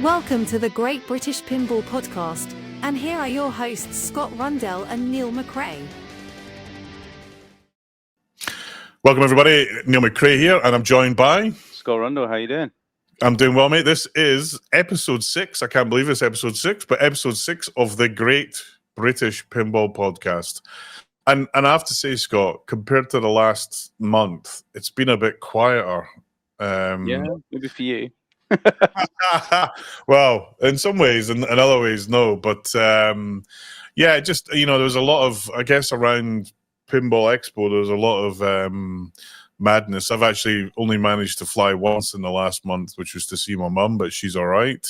Welcome to the Great British Pinball Podcast, and here are your hosts Scott Rundell and Neil McRae. Welcome everybody, Neil McRae here, and I'm joined by... Scott Rundell, how you doing? I'm doing well, mate. This is episode 6. I can't believe it's episode 6, but episode 6 of the Great British Pinball Podcast. And I have to say, Scott, compared to the last month, it's been a bit quieter. Yeah, maybe for you. Well, in some ways, and in other ways, no. But yeah, just, there was a lot of, I guess, around Pinball Expo, there was a lot of madness. I've actually only managed to fly once in the last month, which was to see my mum, but she's all right.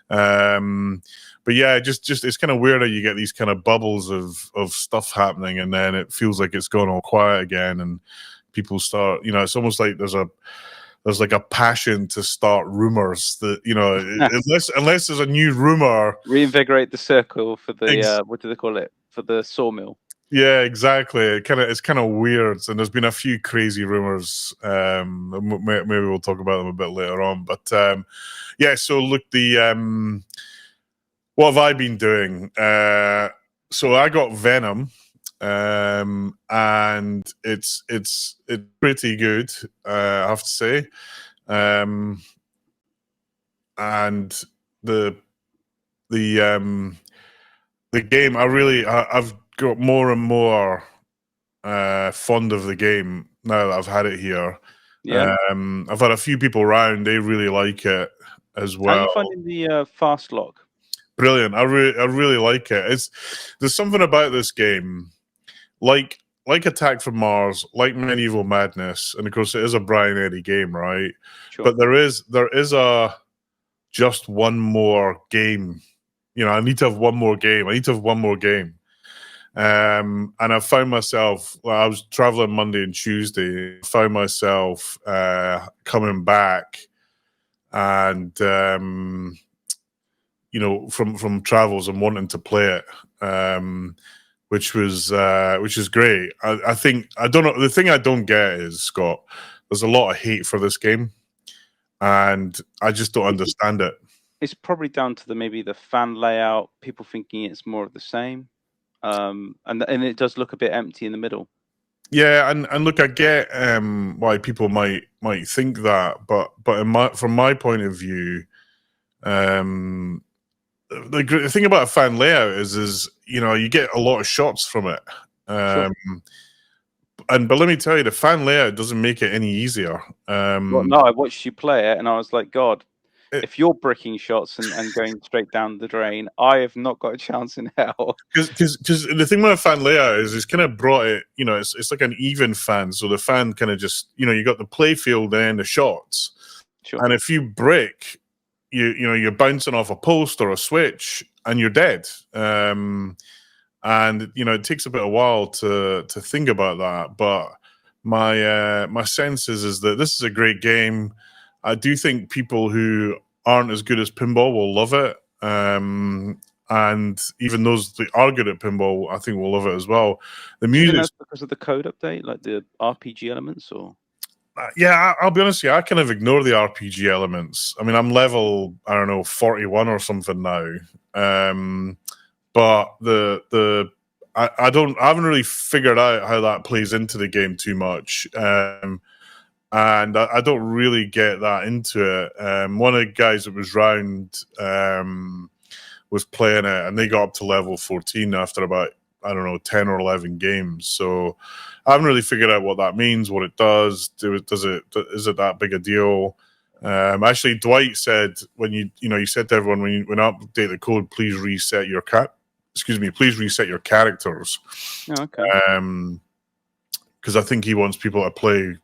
But yeah, just it's kind of weird that you get these kind of bubbles of stuff happening, and then it feels like it's gone all quiet again, and people start, it's almost like there's like a passion to start rumors that, unless there's a new rumor. Reinvigorate the circle for the, what do they call it? For the sawmill. Yeah, exactly. It's kind of weird. And there's been a few crazy rumors. Maybe we'll talk about them a bit later on. But yeah, so look, what have I been doing? So I got Venom. And it's pretty good, I have to say. And the game, I've got more and more fond of the game now that I've had it here. Yeah. I've had a few people around; they really like it as well. How are you finding the fast lock? Brilliant! I really like it. There's something about this game. Like Attack from Mars, like Medieval Madness, and of course it is a Brian Eddy game, right? Sure. But there is a just one more game. I need to have one more game. And I found myself, I was traveling Monday and Tuesday, found myself coming back and from travels and wanting to play it. Which is great. I think, I don't know, the thing I don't get is, Scott, there's a lot of hate for this game, and I just don't understand it. It's probably down to maybe the fan layout, people thinking it's more of the same, and it does look a bit empty in the middle. Yeah, and look, I get why people might think that, but from my point of view, the thing about a fan layout is you get a lot of shots from it. Sure. But let me tell you, the fan layout doesn't make it any easier. Well, no, I watched you play it and I was like, God, if you're bricking shots and going straight down the drain, I have not got a chance in hell. Because the thing with a fan layout is it's kind of brought it, it's like an even fan. So the fan kind of just, you got the play field and the shots. Sure. And if you brick, you're bouncing off a post or a switch and you're dead. And it takes a bit of a while to think about that. But my sense is that this is a great game. I do think people who aren't as good as pinball will love it. And even those that are good at pinball, I think will love it as well. The music, that's because of the code update, like the RPG elements, or? Yeah, I'll be honest with you, I kind of ignore the RPG elements. I mean, I'm level, 41 or something now. But I haven't really figured out how that plays into the game too much. And I don't really get that into it. One of the guys that was round was playing it, and they got up to level 14 after about, 10 or 11 games. So I haven't really figured out what that means, what it does. Is it that big a deal? Actually, Dwight said when you said to everyone when you update the code, please reset your characters. Oh, okay. Because I think he wants people to play,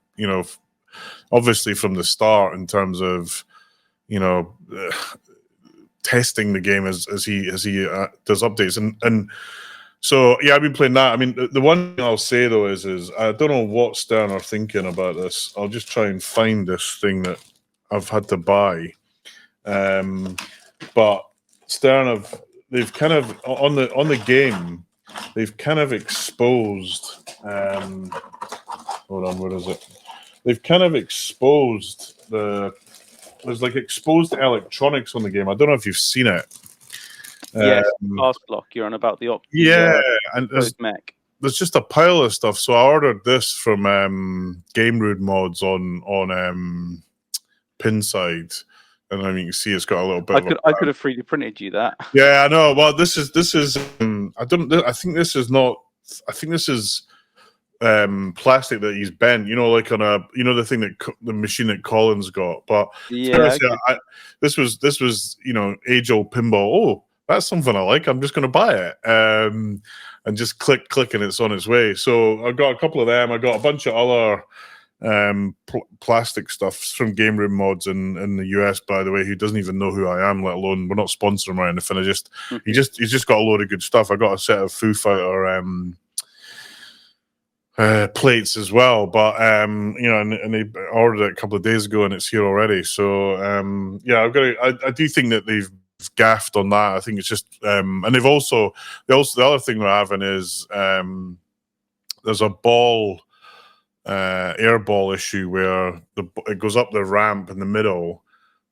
obviously from the start in terms of, testing the game as he does updates and. So yeah, I've been playing that. I mean, the one thing I'll say though is I don't know what Stern are thinking about this. I'll just try and find this thing that I've had to buy. But Stern they've kind of on the game, they've kind of exposed. Hold on, where is it? They've kind of exposed the there's like exposed electronics on the game. I don't know if you've seen it. Yes, Fast Block. You're on about the and mech. There's just a pile of stuff. So I ordered this from Game Root Mods on Pinside, and I mean you can see it's got a little bit. I could have 3D printed you that. Yeah, I know. Well, this is. I don't. I think this is not. I think this is plastic that he's bent. You know, like on the thing that the machine that Colin's got. But yeah, this was age old pinball. Oh, that's something I like. I'm just going to buy it. And just click, and it's on its way. So I got a couple of them. I got a bunch of other plastic stuff from Game Room Mods in the US, by the way, who doesn't even know who I am, let alone we're not sponsoring him or anything. He's just got a load of good stuff. I got a set of Foo Fighter plates as well, but and they ordered it a couple of days ago and it's here already. So I do think that they've gaffed on that. I think it's just and they've also the other thing they're having is there's a ball air ball issue where it goes up the ramp in the middle,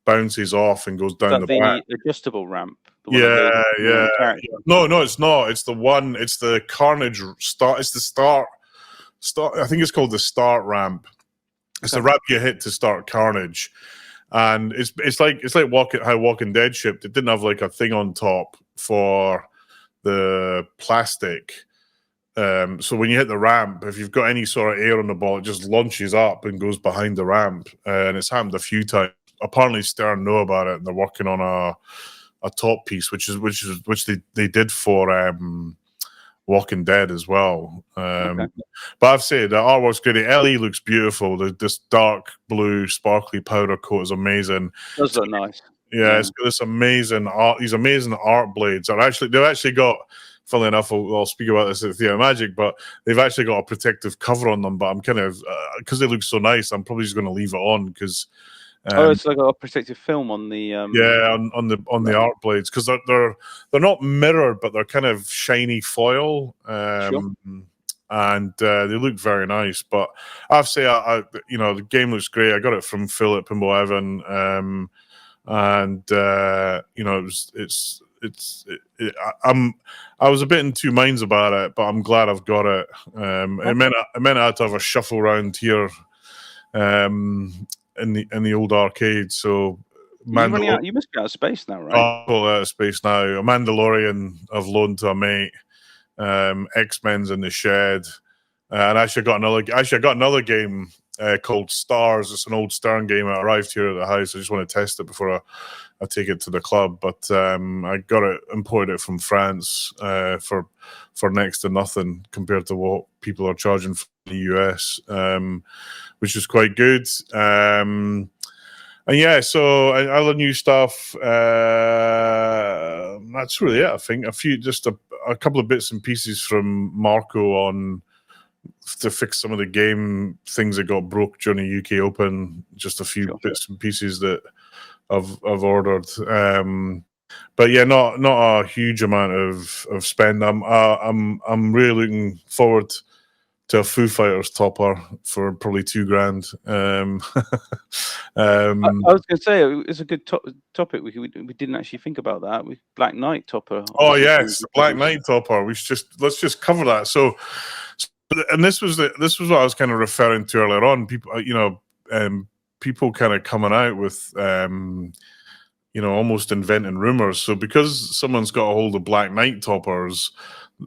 bounces off and goes down the back. Adjustable ramp. Yeah. No, it's not. It's the one. It's the Carnage start. It's the start. I think it's called the start ramp. It's the ramp you hit to start Carnage, and it's like how Walking Dead shipped. It didn't have like a thing on top for the plastic. So when you hit the ramp, if you've got any sort of air on the ball, it just launches up and goes behind the ramp. And it's happened a few times. Apparently, Stern know about it, and they're working on a top piece, which they did for Walking Dead as well. But I've said the artwork's great. The LE looks beautiful. This dark blue sparkly powder coat is amazing. It does look nice. Yeah, it's got this amazing art. These amazing art blades they've actually got. Funnily enough, I'll speak about this at Theatre Magic, but they've actually got a protective cover on them. But I'm kind of because they look so nice, I'm probably just going to leave it on because. It's like a protective film on the. On the art blades because they're not mirrored, but they're kind of shiny foil, Sure. and they look very nice. But I have to say, the game looks great. I got it from Phil at Pinball Evan, I was a bit in two minds about it, but I'm glad I've got it. It meant I had to have a shuffle around here, in the old arcade. So you must be out of space now, right? Out of space now. A Mandalorian I've loaned to a mate. X-Men's in the shed, and I got another game called Stars. It's an old Stern game. It arrived here at the house. I just want to test it before I take it to the club. But I got it, imported it from France for next to nothing compared to what people are charging from the US, which is quite good. And yeah, so other new stuff. That's really it. I think a couple of bits and pieces from Marco to fix some of the game things that got broke during the UK Open. Just a few bits and pieces that I've ordered. But yeah, not a huge amount of spend. I'm really looking forward to a Foo Fighters topper for probably $2,000. I was going to say it's a good topic. We didn't actually think about that. With Black Knight topper. Oh yes, the Black Knight topper. Let's just cover that. So and this was what I was kind of referring to earlier on. People, people kind of coming out with almost inventing rumors. So because someone's got a hold of Black Knight toppers,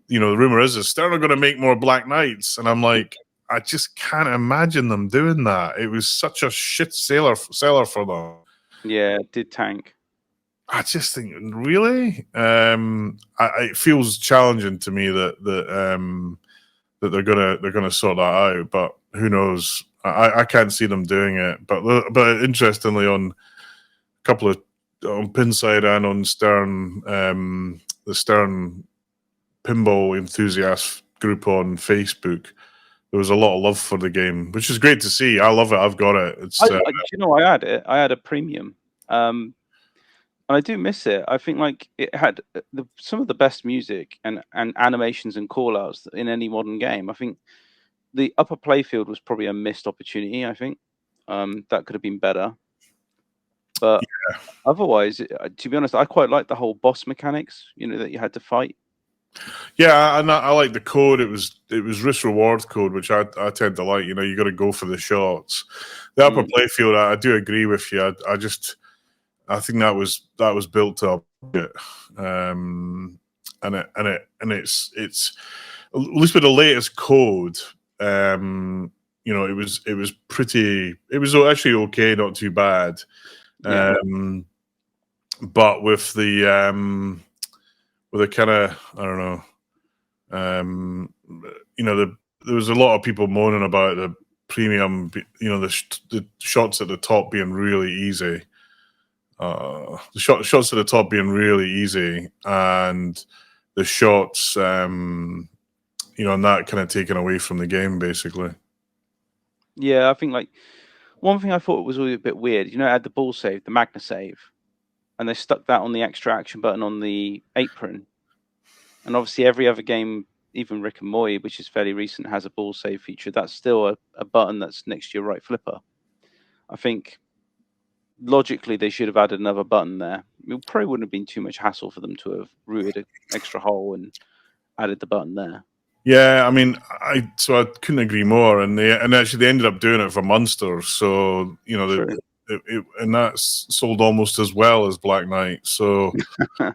the rumor is Stern are going to make more Black Knights, and I'm like, I just can't imagine them doing that. It was such a shit seller for them. Yeah, it did tank. I just think, really, it feels challenging to me that they're gonna sort that out. But who knows? I can't see them doing it. But interestingly, on a couple of on Pinside and on Stern, the Stern Pinball enthusiast group on Facebook, there was a lot of love for the game, which is great to see. I love it. I've got it. I had it. I had a premium, and I do miss it. I think like it had some of the best music and animations and callouts in any modern game. I think the upper playfield was probably a missed opportunity. I think that could have been better. But otherwise, to be honest, I quite like the whole boss mechanics. That you had to fight. Yeah, and I like the code. It was risk reward code, which I tend to like. You got to go for the shots. The upper playfield, I do agree with you. I think that was built to a budget, and it's at least with the latest code. It was pretty. It was actually okay, not too bad. Yeah. But with the kind of, I don't know. There was a lot of people moaning about the premium, the shots at the top being really easy. The shots at the top being really easy, and the shots, and that kind of taken away from the game, basically. Yeah, I think like one thing I thought was a bit weird. It had the ball save, the Magna save, and they stuck that on the extra action button on the apron. And obviously, every other game, even Rick and Morty, which is fairly recent, has a ball save feature. That's still a button that's next to your right flipper. I think logically they should have added another button there. It probably wouldn't have been too much hassle for them to have routed an extra hole and added the button there. Yeah, I mean, I couldn't agree more. And actually they ended up doing it for Munster, so and that's sold almost as well as Black Knight. So I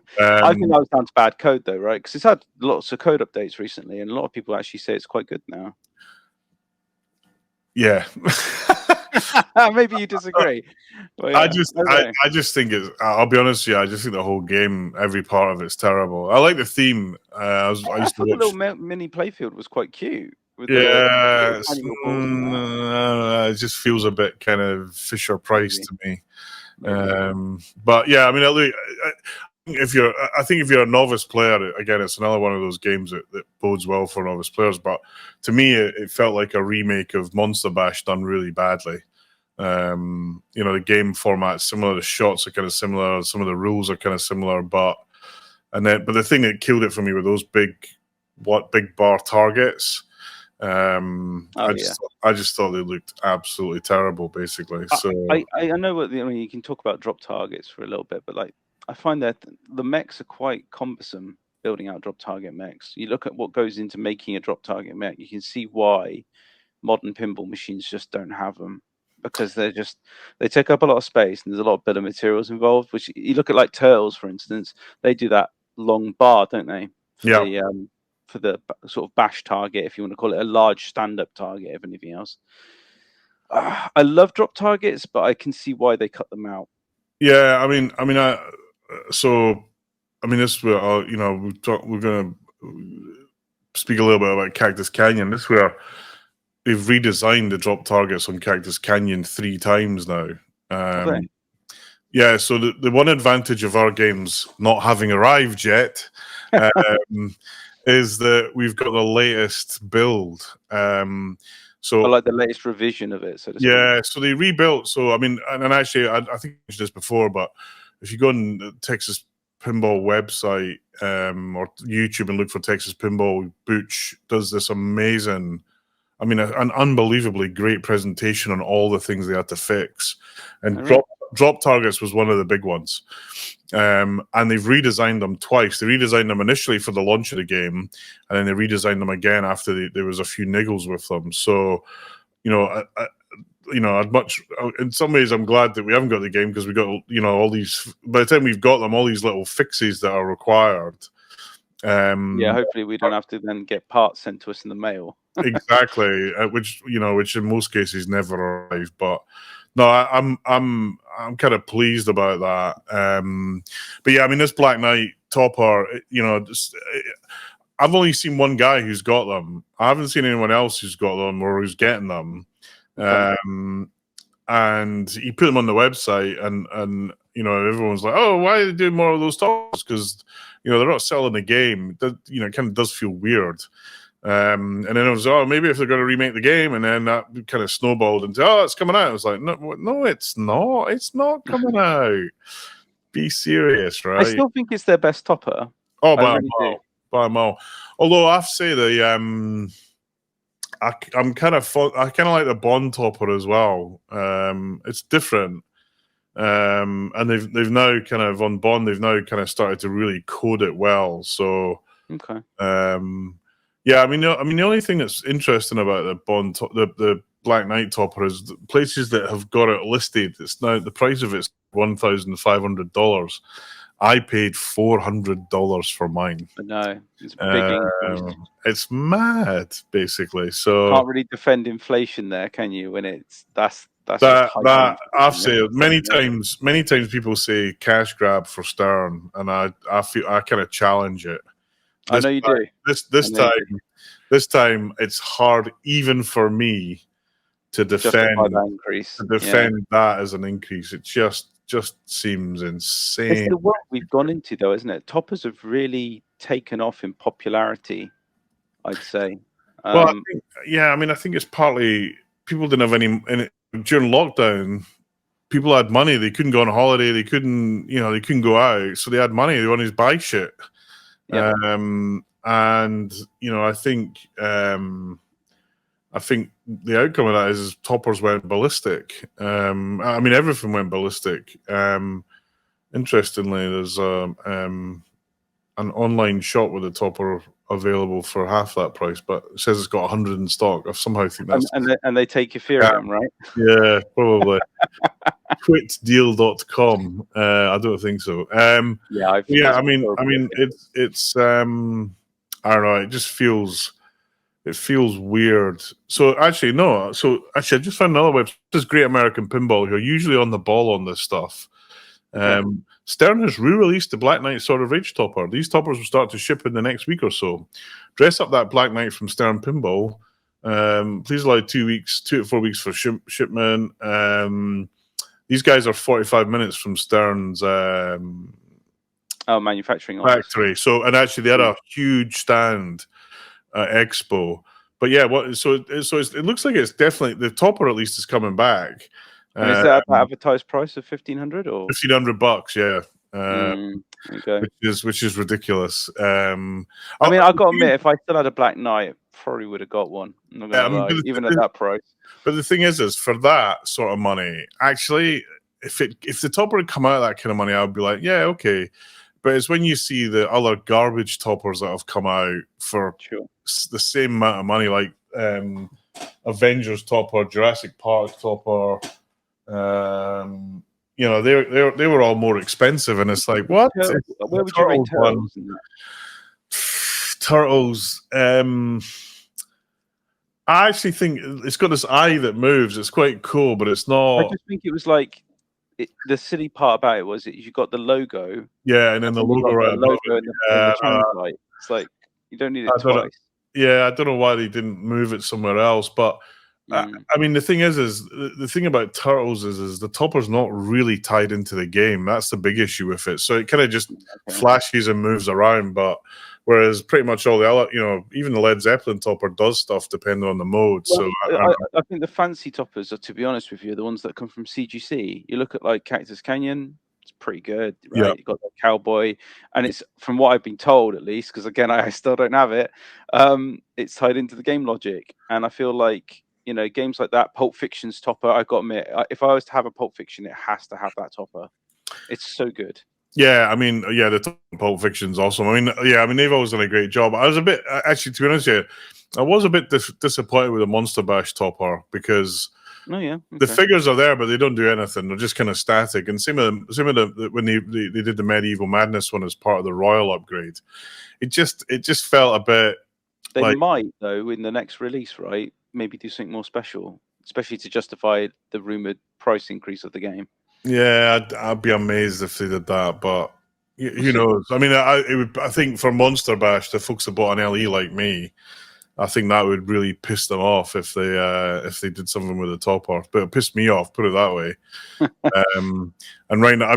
think that was down to bad code, though, right? Because it's had lots of code updates recently, and a lot of people actually say it's quite good now. Yeah. Maybe you disagree. Yeah, I just think it's. I'll be honest with you. I just think the whole game, every part of it's terrible. I like the theme. I used to watch. The little mini playfield was quite cute. Yeah, it just feels a bit kind of Fisher Price to me. But yeah, I mean, I think if you're a novice player, again, it's another one of those games that bodes well for novice players. But to me, it felt like a remake of Monster Bash done really badly. The game format's similar, the shots are kind of similar, some of the rules are kind of similar, but the thing that killed it for me were those big bar targets. I just thought they looked absolutely terrible, basically. So I know you can talk about drop targets for a little bit, but like I find that the mechs are quite cumbersome building out drop target mechs. You look at what goes into making a drop target mech, you can see why modern pinball machines just don't have them, because they take up a lot of space and there's a lot of bill of materials involved. Which you look at like Turtles, for instance, they do that long bar, don't they? For the sort of bash target, if you want to call it a large stand-up target, if anything else. I love drop targets, but I can see why they cut them out. Yeah, I mean, this is where we're going to speak a little bit about Cactus Canyon. This is where they've redesigned the drop targets on Cactus Canyon 3 times now. Yeah, so the one advantage of our games not having arrived yet is that we've got the latest build. So I like the latest revision of it. So they rebuilt. So I mean, and actually, I think I mentioned this before, but if you go on the Texas Pinball website or YouTube and look for Texas Pinball, Butch does this amazing, I mean, an unbelievably great presentation on all the things they had to fix. And drop targets was one of the big ones. And they've redesigned them twice. They redesigned them initially for the launch of the game, and then they redesigned them again after there was a few niggles with them. So, I'd much, in some ways, I'm glad that we haven't got the game, because we got, all these, by the time we've got them, all these little fixes that are required. Hopefully we don't have to then get parts sent to us in the mail. Exactly, which in most cases never arrive. But no, I'm kind of pleased about that. But yeah, I mean, this Black Knight topper, I've only seen one guy who's got them. I haven't seen anyone else who's got them or who's getting them. Okay. And he put them on the website, and everyone's like, "Oh, why are they doing more of those toppers?" Because they're not selling the game. It kind of does feel weird. And then it was, maybe if they're going to remake the game, and then that kind of snowballed into, it's coming out. I was like, no, it's not. It's not coming out. Be serious, right? I still think it's their best topper. Oh, by a mile. Although I have to say I kind of like the Bond topper as well. It's different. and they've now kind of on Bond. They've now kind of started to really code it well. So, Okay. yeah, I mean, the only thing that's interesting about the Bond, the Black Knight topper, is the places that have got it listed. It's now the price of it's $1,500. I paid $400 for mine. No, it's a big increase. It's mad, basically. So Can't really defend inflation there, can you? When that's that just I've said many times. Many times people say cash grab for Stern, and I feel I kind of challenge it. I know you do. This time it's hard even for me to defend that increase. That as an increase. It just seems insane. It's the world we've gone into, though, isn't it? Toppers have really taken off in popularity, I'd say. Well, I think it's partly people didn't have any during lockdown. People had money; they couldn't go on holiday. They couldn't go out, so they had money. They wanted to buy shit. Yep. And I think the outcome of that is toppers went ballistic. I mean, everything went ballistic. Interestingly, there's an online shop with a topper available for half that price, but it says it's got 100 in stock. I somehow think that's and they take Ethereum, right? Yeah, probably. Quitdeal.com. I don't think so. I mean, it's I don't know. It just feels weird. So actually, no. So actually, I just found another website. This is Great American Pinball, who are usually on the ball on this stuff. Stern has re-released the Black Knight Sword of Rage topper. These toppers will start to ship in the next week or so. Dress up that Black Knight from Stern Pinball. Please allow 2 to 4 weeks for shipment. These guys are 45 minutes from Stern's manufacturing factory. office. So, and actually, they had a huge stand at Expo. But yeah, it looks like it's definitely the topper. At least is coming back. And is that advertised price of $1,500 or $1,500? Yeah. Okay. Which is ridiculous. I mean, I've got to admit, if I still had a Black Knight, probably would have got one. I'm not gonna lie, even at that price. But the thing is for that sort of money, actually, if the topper had come out at that kind of money, I would be like, yeah, okay. But it's when you see the other garbage toppers that have come out for the same amount of money, like Avengers topper, Jurassic Park topper. They were all more expensive, and it's like, what? Where would you rate Turtles? Turtles. I actually think it's got this eye that moves. It's quite cool, but it's not. I just think it was like the silly part about it was you got the logo. Yeah, and then the logo right above it. And the channel light. It's like you don't need it twice. I don't know why they didn't move it somewhere else, but. I mean, the thing is the thing about Turtles is the topper's not really tied into the game. That's the big issue with it. So it kind of just flashes and moves around. But whereas pretty much all the other, even the Led Zeppelin topper does stuff depending on the mode. Well, so I think the fancy toppers are, to be honest with you, the ones that come from CGC. You look at like Cactus Canyon. It's pretty good, right? You've got the Cowboy, and it's from what I've been told, at least, because again, I still don't have it. It's tied into the game logic, and I feel like. Games like that, Pulp Fiction's topper, I've got to admit, if I was to have a Pulp Fiction, it has to have that topper. It's so good. Yeah, I mean, the Pulp Fiction's awesome. I mean, they've always done a great job. I was a bit, actually, to be honest with you, I was a bit disappointed with the Monster Bash topper because the figures are there, but they don't do anything. They're just kind of static. And same with when they did the Medieval Madness one as part of the Royal upgrade. It just felt a bit. They might though in the next release, right? Maybe do something more special, especially to justify the rumored price increase of the game. Yeah, I'd be amazed if they did that, but who knows? I mean, I think for Monster Bash, the folks that bought an LE like me, I think that would really piss them off if they did something with the topper. But it pissed me off, put it that way. And right now,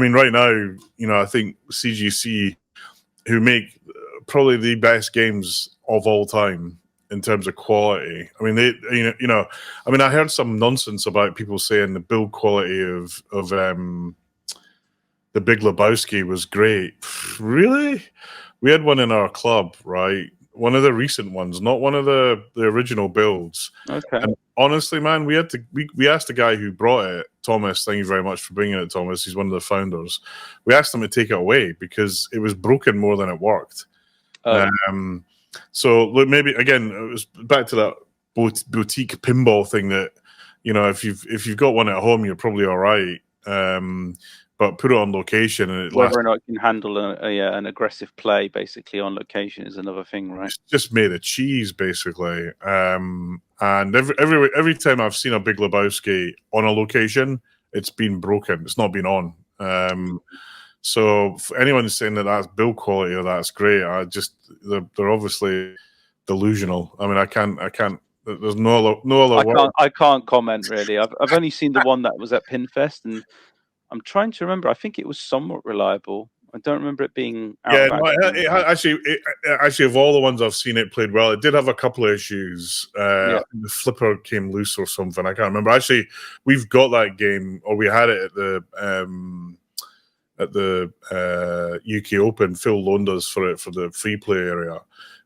I think CGC, who make probably the best games of all time. In terms of quality, I mean, I heard some nonsense about people saying the build quality of the Big Lebowski was great. Really? We had one in our club, right? one of the recent ones, not one of the original builds. Okay. And honestly, man, we asked the guy who brought it, Thomas. Thank you very much for bringing it, Thomas. He's one of the founders. We asked him to take it away because it was broken more than it worked. So look, maybe again, it was back to that boutique pinball thing that, you know, if you've got one at home, you're probably all right. But put it on location, and whether or not it can handle an aggressive play, basically on location, is another thing, right? It's just made of cheese, basically. And every time I've seen a Big Lebowski on a location, it's been broken. It's not been on. So for anyone saying that that's build quality or that's great, they're obviously delusional. I mean, I can't. There's no other word. I can't comment really. I've only seen the one that was at Pinfest, and I'm trying to remember. I think it was somewhat reliable. I don't remember it being out actually, of all the ones I've seen, it played well. It did have a couple of issues. The flipper came loose or something. I can't remember. Actually, we've got that game, or we had it at the UK Open. Phil loaned us for it for the free play area.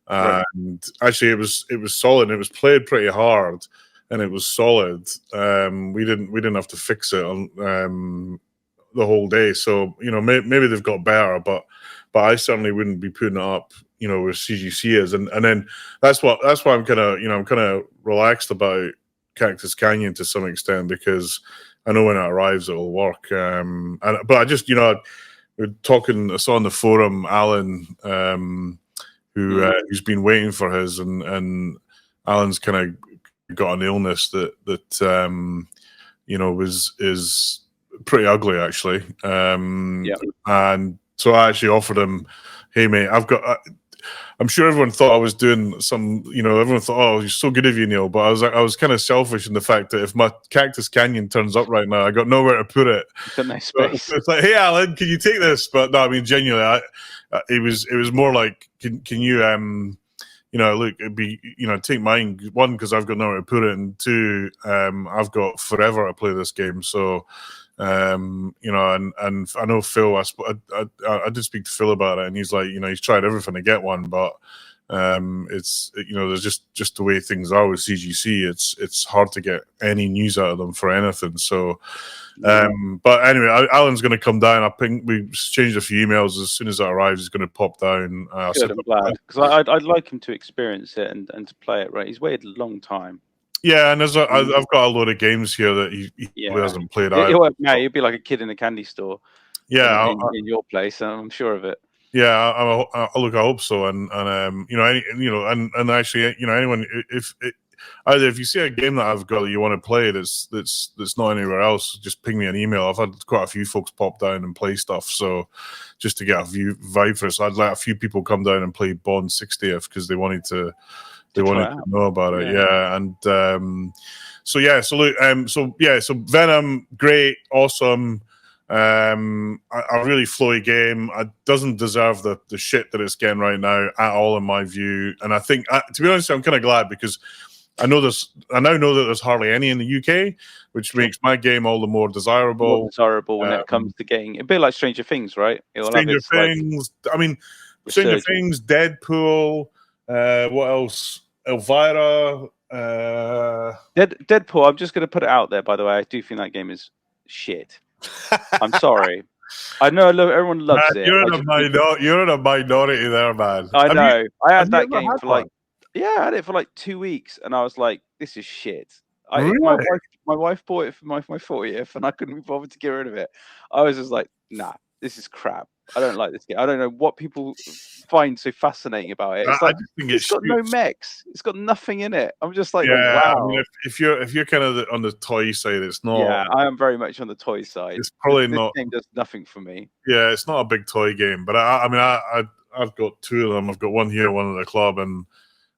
And actually, it was solid. And it was played pretty hard, and it was solid. We didn't have to fix it on the whole day. So, you know, maybe they've got better, but I certainly wouldn't be putting it up, you know, where CGC is. And then that's why I'm kind of relaxed about Cactus Canyon to some extent, because I know when it arrives it'll work. But I just, you know, we're talking. I saw on the forum Alan, who's been waiting for his, and Alan's kind of got an illness that you know is pretty ugly, actually. And so I actually offered him, hey mate, I'm sure everyone thought I was doing some, you know, everyone thought, oh, you're so good of you, Neil. But I was kind of selfish in the fact that if my Cactus Canyon turns up right now, I got nowhere to put it. It's a nice space. So it's like, hey Alan, can you take this? But no, I mean, genuinely, it was more like, can you you know, look, it'd be, you know, take mine, one, because I've got nowhere to put it, and two, I've got forever to play this game. So you know, and I know Phil, I did speak to Phil about it, and he's like, you know, he's tried everything to get one, but it's, you know, there's just the way things are with CGC. It's hard to get any news out of them for anything. So but anyway, Alan's going to come down. We exchanged a few emails. As soon as that arrives, he's going to pop down. Good, I'm glad, because I'd like him to experience it and to play it. Right, he's waited a long time. Yeah, and I've got a load of games here that he hasn't played. He'll be like a kid in a candy store. Yeah, in your place, I'm sure of it. Yeah, I hope so. And you know, and actually, you know, anyone, if you see a game that I've got that you want to play that's not anywhere else, just ping me an email. I've had quite a few folks pop down and play stuff, so just to get a vibe for it. So I'd let a few people come down and play Bond 60th because they wanted to know about it. Yeah. And so Venom, great, awesome. A really flowy game. It doesn't deserve the shit that it's getting right now at all, in my view. And I think, to be honest, I'm kind of glad, because I now know that there's hardly any in the UK, which makes my game all the more desirable. More desirable when it comes to getting a bit like Stranger Things, right? Stranger Things. I mean, Stranger Things, Deadpool. What else? Elvira. Deadpool. I'm just going to put it out there. By the way, I do think that game is shit. I'm sorry. I know everyone loves it. You're in a minority there, man. I know. I had that game for I had it for 2 weeks, and I was like, "This is shit." Really? My wife bought it for my 40th, and I couldn't be bothered to get rid of it. I was just like, "Nah, this is crap. I don't like this game. I don't know what people find so fascinating about it. It's like it's got no mechs. It's got nothing in it. I'm just like, wow. I mean, if you're kind of on the toy side, it's not. Yeah, I am very much on the toy side. It's probably this not. Game does nothing for me. Yeah, it's not a big toy game, but I've got two of them. I've got one here, one at the club, and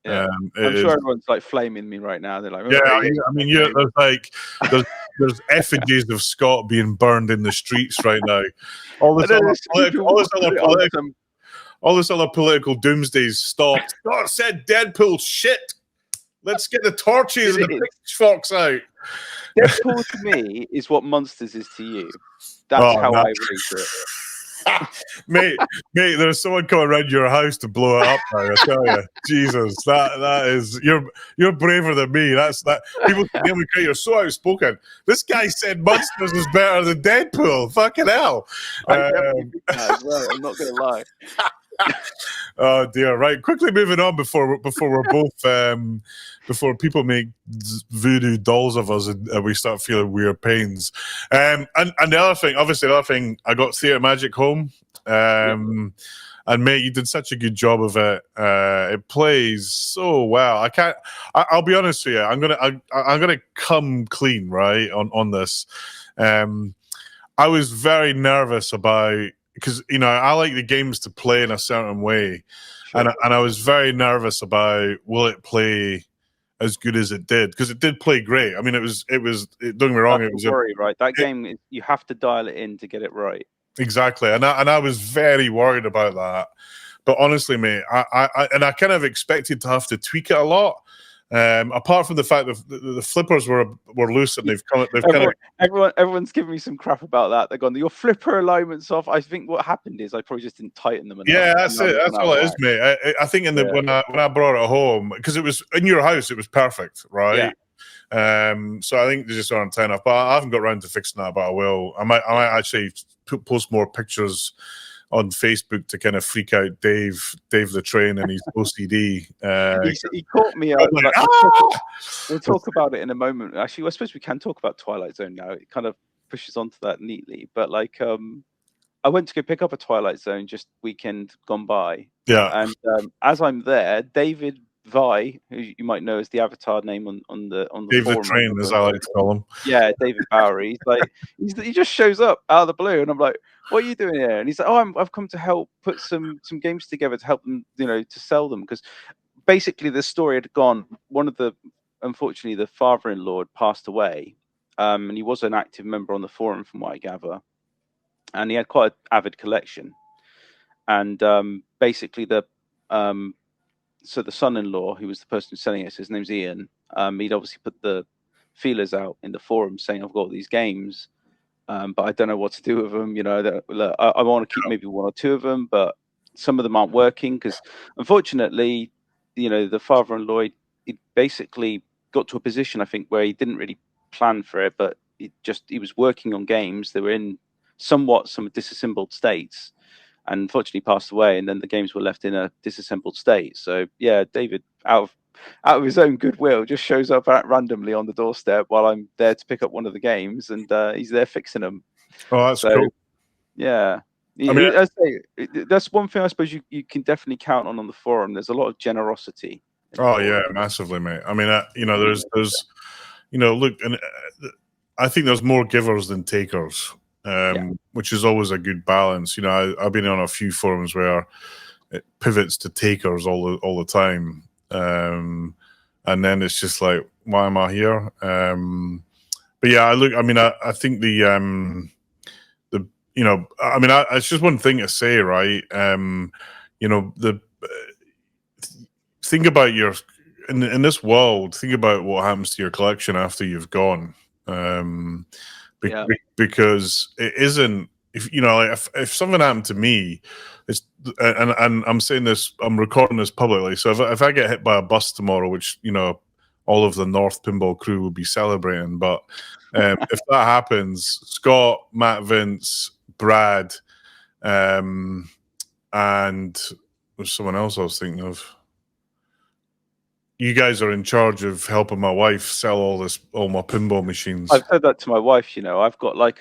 I'm sure everyone's like flaming me right now. They're like, I mean, there's effigies of Scott being burned in the streets right now. All this other political doomsday's stopped. Scott said Deadpool shit. Let's get the torches and the pitchforks out. Deadpool to me is what Monsters is to you. That's how I rate it. mate, there's someone coming around your house to blow it up now, I tell you. Jesus, that is you're braver than me. That's that people name me credit, you're so outspoken. This guy said Monsters is better than Deadpool. Fucking hell. I definitely think that as well. I'm not gonna lie. Oh dear! Right, quickly moving on before we're both before people make voodoo dolls of us and we start feeling weird pains. And the other thing, I got Theatre Magic home. And mate, you did such a good job of it. It plays so well. I'll be honest with you. I'm gonna come clean, right, on this. I was very nervous about, because I like the games to play in a certain way, sure. and I was very nervous about, will it play as good as it did, because it did play great. I mean, it was don't get me wrong, it was right. That game, you have to dial it in to get it right. Exactly, and I was very worried about that. But honestly, mate, I kind of expected to have to tweak it a lot. Apart from the fact that the flippers were loose and everyone's giving me some crap about that. They're going, your flipper alignment's off. I think what happened is I probably just didn't tighten them enough. Yeah, that's it. That's all it is, mate. I think when I brought it home, because it was in your house, it was perfect, right? Yeah. So I think they just aren't tight enough. But I haven't got around to fixing that. But I will. I might actually post more pictures on Facebook to kind of freak out Dave the Train and his OCD. He caught me out. We'll talk about it in a moment. Actually, I suppose we can talk about Twilight Zone now. It kind of pushes onto that neatly. But I went to go pick up a Twilight Zone just weekend gone by. Yeah. And as I'm there, David Vi, who you might know as the avatar name on the Dave forum, the Train, as I like to call him. Yeah, David Bowery. He just shows up out of the blue, and I'm like, "What are you doing here?" And he's like, "Oh, I've come to help put some games together to help them, to sell them." Because basically, the story had gone. Unfortunately, the father-in-law had passed away, and he was an active member on the forum, from what I gather, and he had quite an avid collection. And basically, so the son-in-law, who was the person who's selling it, so his name's Ian. He'd obviously put the feelers out in the forum saying, "I've got all these games, but I don't know what to do with them. I want to keep maybe one or two of them, but some of them aren't working because, unfortunately, the father-in-law, he basically got to a position, I think, where he didn't really plan for it, but he was working on games. They were in some disassembled states." And unfortunately passed away, and then the games were left in a disassembled state. So yeah, David, out of his own goodwill, just shows up randomly on the doorstep while I'm there to pick up one of the games, and he's there fixing them. Oh, that's cool. Yeah, I say, that's one thing I suppose you can definitely count on the forum. There's a lot of generosity. Oh yeah, massively, mate. I mean, there's look, and I think there's more givers than takers. Which is always a good balance. I've been on a few forums where it pivots to takers all the time, and then it's just like, why am I here? But yeah, I think it's just one thing to say, right? Think about in this world. Think about what happens to your collection after you've gone. Because it isn't, if something happened to me, and I'm saying this, I'm recording this publicly, so if I get hit by a bus tomorrow, which all of the North Pinball crew will be celebrating, but if that happens, Scott, Matt, Vince, Brad, and there's someone else I was thinking of. You guys are in charge of helping my wife sell all my pinball machines. I've said that to my wife. I've got I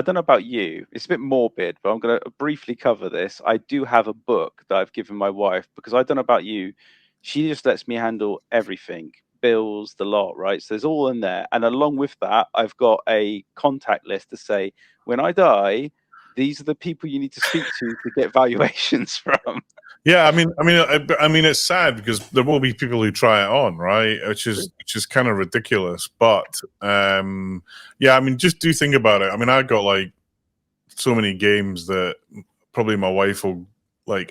don't know about you. It's a bit morbid, but I'm going to briefly cover this. I do have a book that I've given my wife because I don't know about you. She just lets me handle everything, bills, the lot, right? So there's all in there. And along with that, I've got a contact list to say, when I die, these are the people you need to speak to get valuations from. Yeah, I mean, it's sad because there will be people who try it on, right? Which is kind of ridiculous. But just do think about it. I mean, I got so many games that probably my wife will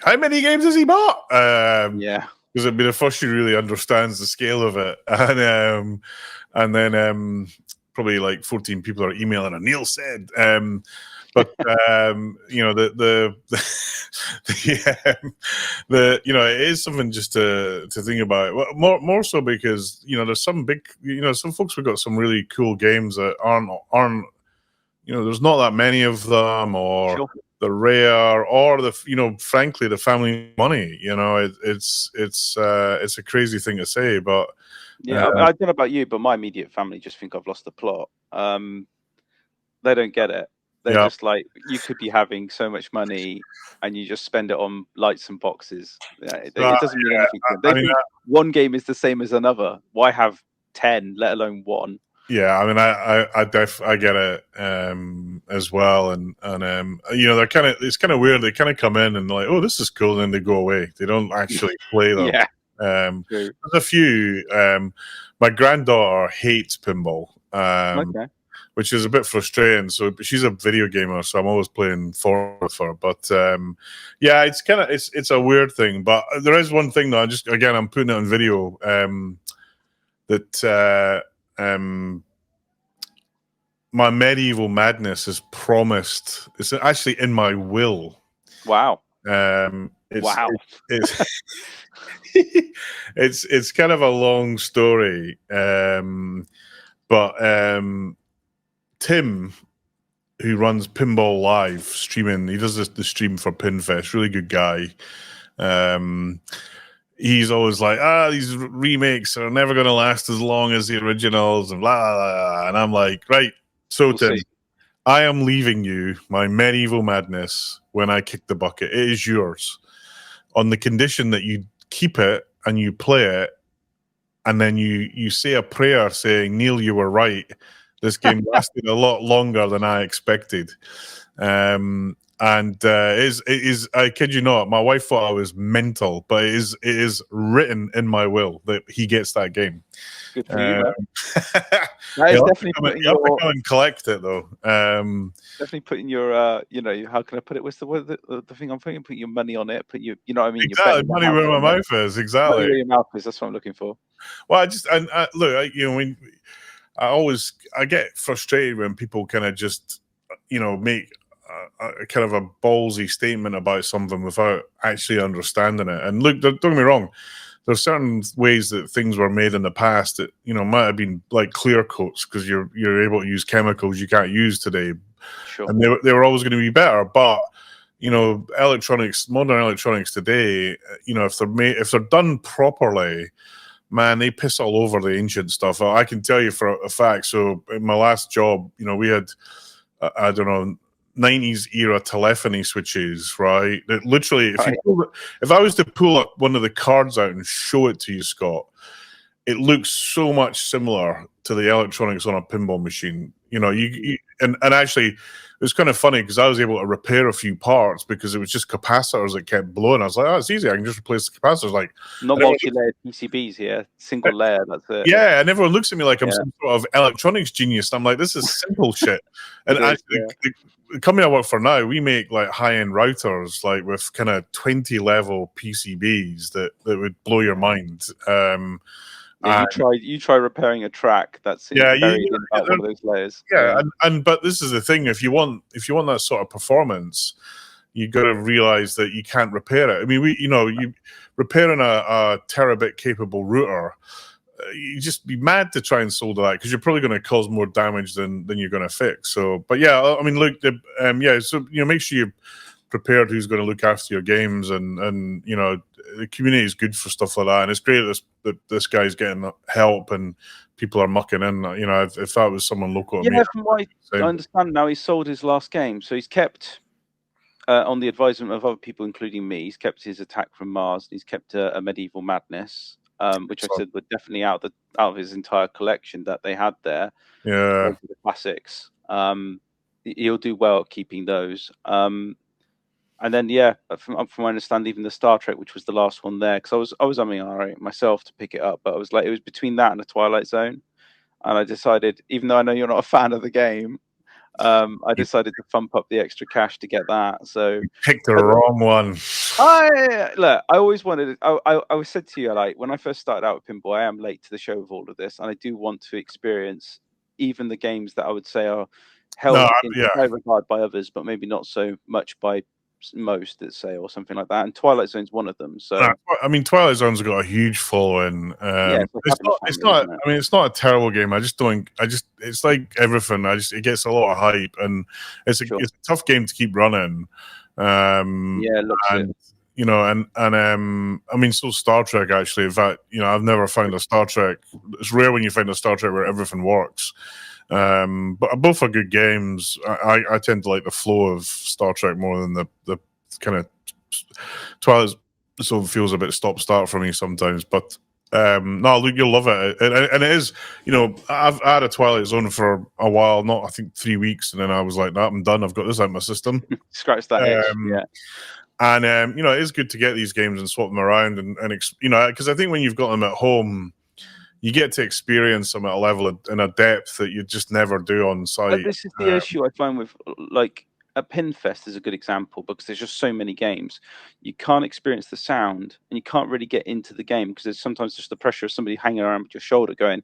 how many games has he bought? Yeah, because it'd be the first she really understands the scale of it, and then probably 14 people are emailing her. Neil said. But it is something just to think about. Well, more so because there's some big, some folks have got some really cool games that aren't there's not that many of them, or Sure. the rare, or frankly, the family money. It's a crazy thing to say, but yeah, I don't know about you, but my immediate family just think I've lost the plot. They don't get it. They're just like, you could be having so much money and you just spend it on lights and boxes. It doesn't mean anything to them. They think one game is the same as another. Why have 10, let alone one? Yeah, I mean, I get it as well, and they're it's kind of weird. They kind of come in and like, oh, this is cool, and then they go away. They don't actually play them. Yeah, there's a few. My granddaughter hates pinball, okay. which is a bit frustrating. So she's a video gamer, so I'm always playing for with her. But yeah, it's a weird thing. But there is one thing though. I'm putting it on video that. My medieval madness is promised. It's actually in my will. Wow. It's it's kind of a long story, but Tim, who runs Pinball Live streaming, he does the stream for Pinfest. Really good guy. He's always like, these remakes are never going to last as long as the originals, and blah, blah, blah. And I'm like, right. So Tim, I am leaving you my medieval madness when I kick the bucket. It is yours, on the condition that you keep it and you play it, and then you say a prayer saying, Neil, you were right. This game lasted a lot longer than I expected. And it is, I kid you not, my wife thought I was mental, but it is written in my will that he gets that game. Good for you, man. That is definitely you have to come and collect it, though. Definitely putting your, how can I put it? What's the word? The thing I'm putting? Put your money on it. Put you know what I mean? Exactly, money where my mouth is. Exactly. Money where your mouth is. That's what I'm looking for. Well, I get frustrated when people kind of just, make a kind of a ballsy statement about something without actually understanding it. And look, don't get me wrong, there's certain ways that things were made in the past that might have been like clear coats because you're able to use chemicals you can't use today. Sure. And they were always going to be better. But modern electronics today, if they're done properly, man, they piss all over the ancient stuff. I can tell you for a fact. So in my last job, we had I don't know, 90s era telephony switches, right? That literally, if I was to pull up one of the cards out and show it to you, Scott, it looks so much similar to the electronics on a pinball machine. And actually, it was kind of funny because I was able to repair a few parts because it was just capacitors that kept blowing. I was like, oh, it's easy. I can just replace the capacitors. Like, not multi-layered PCBs here, single layer. That's it. Yeah, and everyone looks at me like I'm some sort of electronics genius. I'm like, this is simple shit. And the company I work for now, we make like high-end routers, like with kind of 20 level PCBs that would blow your mind. You try repairing a track that's buried in one of those layers. Yeah, but this is the thing: if you want that sort of performance, you got to realize that you can't repair it. I mean, you repairing a terabit capable router, you just be mad to try and solder that because you're probably going to cause more damage than you're going to fix. So, but yeah, I mean, look, so make sure you're prepared who's going to look after your games, and the community is good for stuff like that, and it's great that this guy's getting help and people are mucking in. If that was someone local to me, from what I understand now, he's sold his last game, so he's kept on the advisement of other people, including me. He's kept his Attack from Mars. He's kept a Medieval Madness, which I said were definitely out of his entire collection that they had there. Yeah, the classics. He'll do well at keeping those. And then, from what I understand, even the Star Trek, which was the last one there, because I was all right myself to pick it up, but I was like, it was between that and the Twilight Zone, and I decided, even though I know you're not a fan of the game, I decided to thump up the extra cash to get that. So you picked the wrong one. I always wanted. I said to you, like, when I first started out with pinball, I am late to the show with all of this, and I do want to experience even the games that I would say are held No, in yeah. high regard by others, but maybe not so much by most, let's say, or something like that. And Twilight Zone's one of them. So I mean, Twilight Zone's got a huge following. yeah, it's like having a It's family, not. isn't it? I mean, it's not a terrible game. It's like everything. It gets a lot of hype, and it's Sure. a tough game to keep running. Yeah, it looks and it. you know, I mean, so Star Trek actually. In fact, I've never found a Star Trek. It's rare when you find a Star Trek where everything works. But both are good games. I tend to like the flow of Star Trek more than the kind of Twilight. So it feels a bit stop start for me sometimes. But no, Luke, you'll love it, and it is. I've had a Twilight Zone for a while, not I think 3 weeks, and then I was like, "Nah, I'm done. I've got this out of my system." Scratch that itch. Yeah. And it is good to get these games and swap them around, and because I think when you've got them at home, you get to experience them at a level and a depth that you just never do on site. But this is the issue I find with, like, a Pinfest is a good example because there's just so many games. You can't experience the sound and you can't really get into the game because there's sometimes just the pressure of somebody hanging around your shoulder going,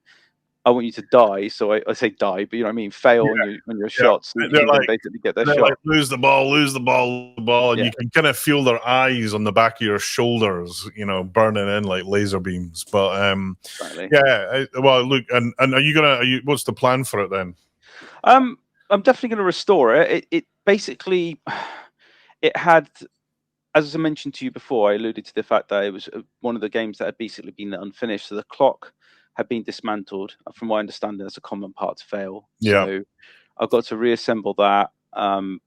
I want you to die. So I say die, but you know what I mean? Fail on your shots. So you They're can like- basically get their They're shot. like, lose the ball, and Yeah. you can kind of feel their eyes on the back of your shoulders, burning in like laser beams. But Exactly. yeah, well, look, and what's the plan for it then? I'm definitely going to restore it. It basically, it had, as I mentioned to you before, I alluded to the fact that it was one of the games that had basically been unfinished. So the clock had been dismantled. From my understanding, that's a common part to fail. Yeah. So I've got to reassemble that.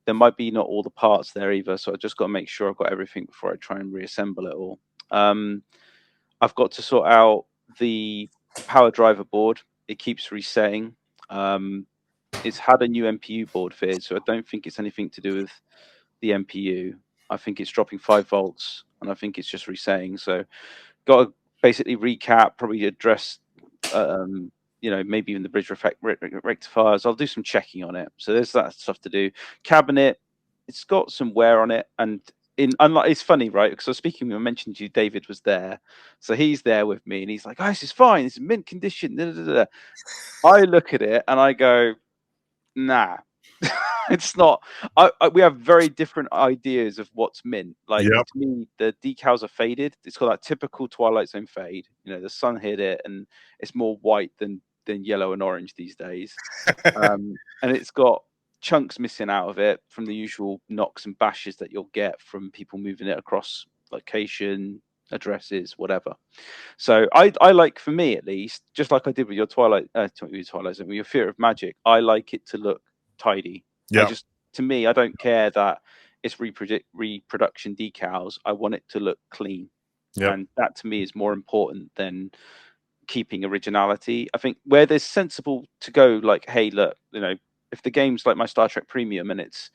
There might be not all the parts there either, so I just got to make sure I've got everything before I try and reassemble it all. I've got to sort out the power driver board. It keeps resetting. It's had a new MPU board fitted, so I don't think it's anything to do with the MPU. I think it's dropping 5 volts, and I think it's just resetting. So, got to basically recap, probably address, maybe even the bridge rectifiers. I'll do some checking on it. So there's that stuff to do. Cabinet, it's got some wear on it, and it's funny, right? Because I was speaking, I mentioned to you, David was there, so he's there with me, and he's like, "Oh, this is fine. It's in mint condition." Da, da, da, da. I look at it and I go, nah, it's not. We have very different ideas of what's mint. Like, Yep. to me, the decals are faded. It's got that typical Twilight Zone fade. The sun hit it, and it's more white than yellow and orange these days. And it's got chunks missing out of it from the usual knocks and bashes that you'll get from people moving it across location, addresses, whatever. So I like, for me at least, just like I did with your Twilight Zone, with your Fear of Magic, I like it to look tidy. Yeah. To me, I don't care that it's reproduction decals. I want it to look clean. Yep. And that to me is more important than keeping originality. I think where there's sensible to go, like, hey, look, if the game's like my Star Trek Premium and it's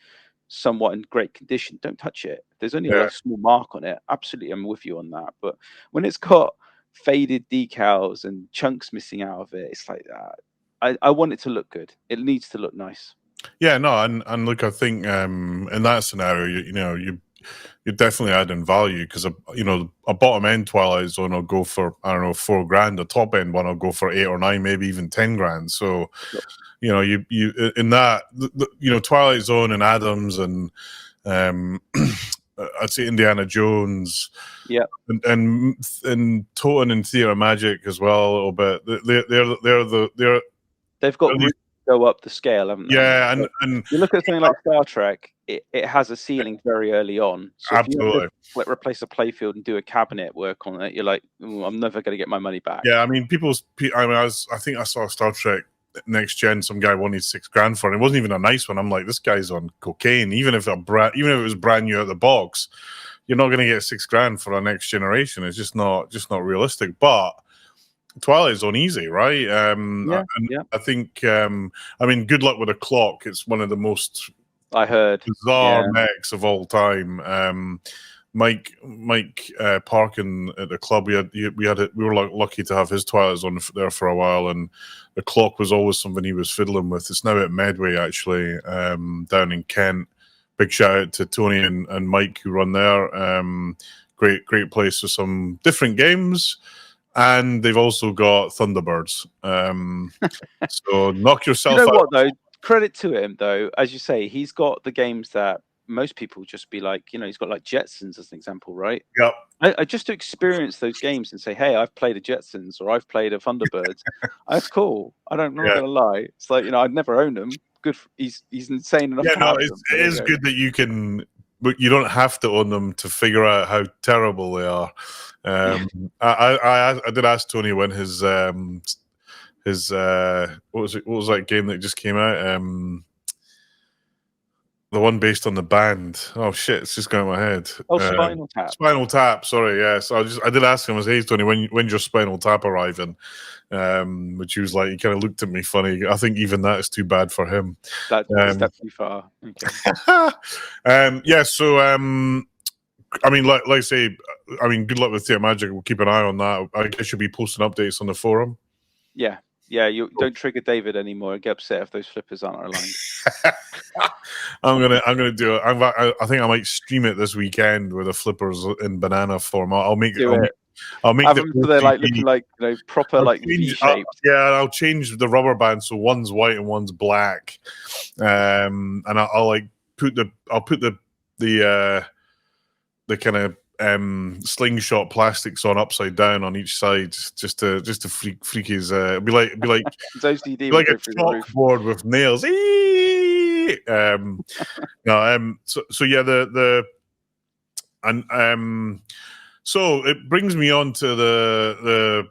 somewhat in great condition, don't touch it. If there's only a small mark on it, absolutely, I'm with you on that. But when it's got faded decals and chunks missing out of it, it's like that. I want it to look good. It needs to look nice. Yeah, no, and look, I think in that scenario, you're definitely adding value because a bottom end Twilight Zone will go for, I don't know, $4,000. A top end one will go for 8 or 9, maybe even 10 grand. So, you in that, Twilight Zone and Adams and I'd say Indiana Jones, yeah, and Totem and Theater Magic as well a little bit. They've got to go up the scale, haven't they? Yeah, and you look at something like Star Trek, it has a ceiling very early on. So absolutely. if you replace a playfield and do a cabinet work on it, you're like, I'm never going to get my money back. Yeah, I mean, I think I saw Star Trek Next Gen. Some guy wanted $6,000 for it. It wasn't even a nice one. I'm like, this guy's on cocaine. Even if it was brand new out of the box, you're not going to get $6,000 for a next generation. It's just not realistic. But Twilight Zone easy, right? Yeah. I think. I mean, good luck with a clock. It's one of the most I heard bizarre mechs of all time. Mike Parkin at the club, we were lucky to have his Twilight Zone there for a while, and the clock was always something he was fiddling with. It's now at Medway, actually, down in Kent. Big shout out to Tony and Mike who run there. Great place with some different games. And they've also got Thunderbirds. So knock yourself out. What though? credit to him though, as you say, he's got the games that most people just be like, he's got like Jetsons as an example, right? Yep. I just to experience those games and say, hey, I've played a Jetsons or I've played a Thunderbirds. That's cool. I'm not gonna lie. It's like, I'd never own them. Good. He's insane enough to have them. It is good that you can, but you don't have to own them to figure out how terrible they are. I did ask Tony when his what was that game that just came out? The one based on the band. Oh shit, it's just going in my head. Oh, Spinal Tap. Spinal Tap. Sorry, yes. I did ask him. I was, hey Tony, when's your Spinal Tap arriving? Which he was like, he kind of looked at me funny. I think even that is too bad for him. That's too far. Okay. So I mean, like I say, I mean, good luck with Theatre Magic. We'll keep an eye on that. I guess you'll be posting updates on the forum. Yeah. You don't trigger David anymore and get upset if those flippers aren't aligned. I'm gonna do it. I think I might stream it this weekend with the flippers in banana form. I'll make it. I'll make them so they're like looking like proper V shaped. I'll change the rubber band so one's white and one's black, and I'll put the kind of slingshot plastics on upside down on each side just to freak his be like OCD like a chalkboard with nails. So it brings me on to the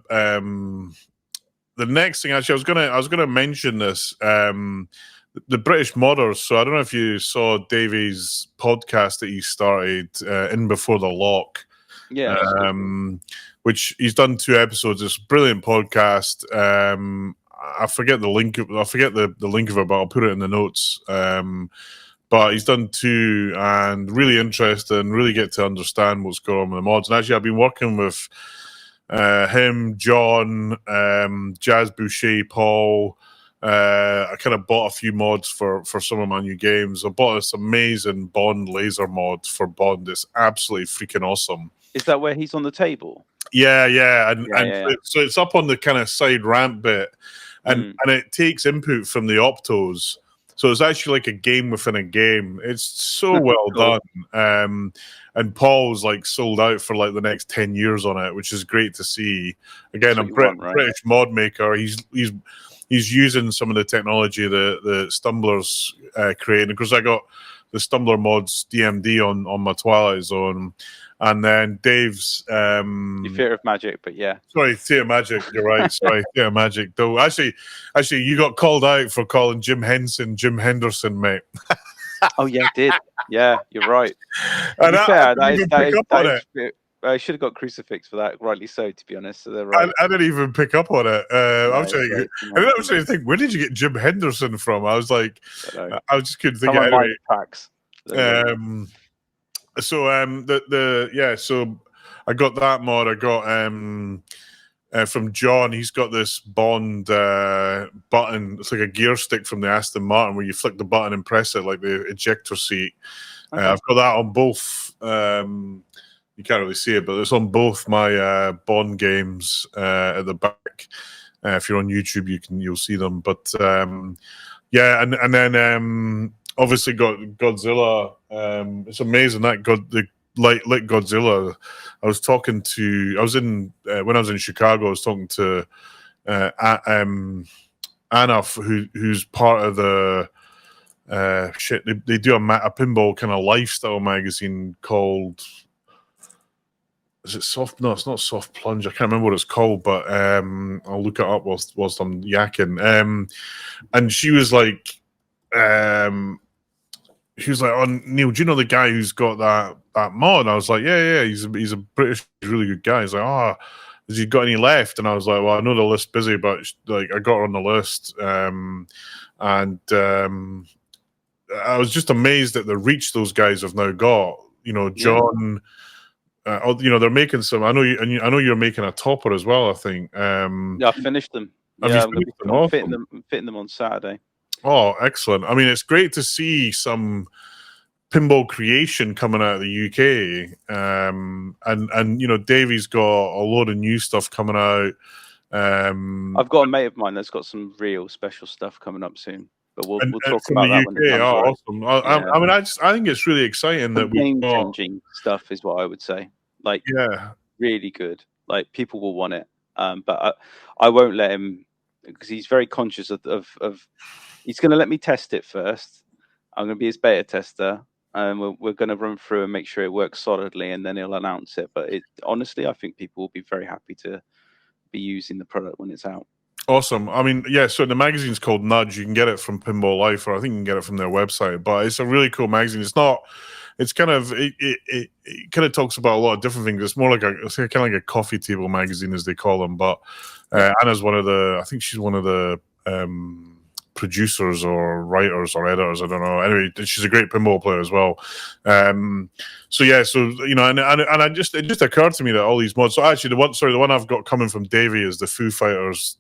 next thing. Actually, I was gonna mention this. The British Modders. So I don't know if you saw Davy's podcast that he started in Before the Lock. Yeah. Which he's done 2 episodes. It's a brilliant podcast. I forget the link. I forget the link of it, but I'll put it in the notes. But he's done 2 and really interesting. Really get to understand what's going on with the mods. And actually, I've been working with him, John, Jazz Boucher, Paul. I kind of bought a few mods for some of my new games. I bought this amazing Bond laser mod for Bond. It's absolutely freaking awesome. Is that where he's on the table? Yeah. So it's up on the kind of side ramp bit, and it takes input from the Optos. So it's actually like a game within a game. It's so well done. And Paul's sold out for the next 10 years on it, which is great to see. Again, a British mod maker. He's using some of the technology the Stumblers create. Because I got the Stumbler mods DMD on my Twilight Zone. And then Dave's Your Fear of Magic, but yeah. Sorry, Theatre Magic, you're right. Sorry, Theatre Magic. Though actually you got called out for calling Jim Henderson, mate. Oh yeah, I did. Yeah, you're right. And I should have got crucifix for that, rightly so, to be honest. So they're right. I didn't even pick up on it. I was trying to think, where did you get Jim Henderson from? I was like, I just couldn't think of it. Anyway. Packs. So so I got that mod. I got from John. He's got this Bond button. It's like a gear stick from the Aston Martin where you flick the button and press it like the ejector seat. Okay. I've got that on both. You can't really see it, but it's on both my Bond games at the back. If you're on YouTube, you'll see them. But and then obviously got Godzilla. It's amazing that the lit Godzilla. I was in when I was in Chicago. I was talking to Anna, who's part of the They do a pinball kind of lifestyle magazine called. Is it soft? No, it's not Soft Plunge. I can't remember what it's called, but I'll look it up whilst I'm yakking. And she was like, "Oh, Neil, do you know the guy who's got that mod?" And I was like, "Yeah, he's a British, really good guy." He's like, "Oh, has he got any left?" And I was like, "Well, I know the list's busy, but I got her on the list." I was just amazed at the reach those guys have now got. John. Yeah. They're making some. I know you're making a topper as well. I think. Yeah, I finished them. I'm fitting them on Saturday. Oh, excellent! I mean, it's great to see some pinball creation coming out of the UK. And Davy's got a load of new stuff coming out. I've got a mate of mine that's got some real special stuff coming up soon. but we'll And talk from about the that when the UK, time's right. awesome. Yeah. I mean, I think it's really exciting that we've Game got. changing stuff is what I would say. Like Yeah, really good. Like people will want it. But I won't let him because he's very conscious of he's going to let me test it first. I'm going to be his beta tester, and we're going to run through and make sure it works solidly, and then he'll announce it. But honestly, I think people will be very happy to be using the product when it's out. awesome. I mean, yeah. So the magazine's called Nudge. You can get it from Pinball Life, or I think you can get it from their website. But it's a really cool magazine. It's not. It's kind of it kind of talks about a lot of different things. It's more like it's kind of like a coffee table magazine, as they call them. But Anna's one of the. I think she's one of the producers or writers or editors. I don't know. Anyway, she's a great pinball player as well. So yeah, so you know, and it just occurred to me that all these mods. So actually, the one I've got coming from Davey is the Foo Fighters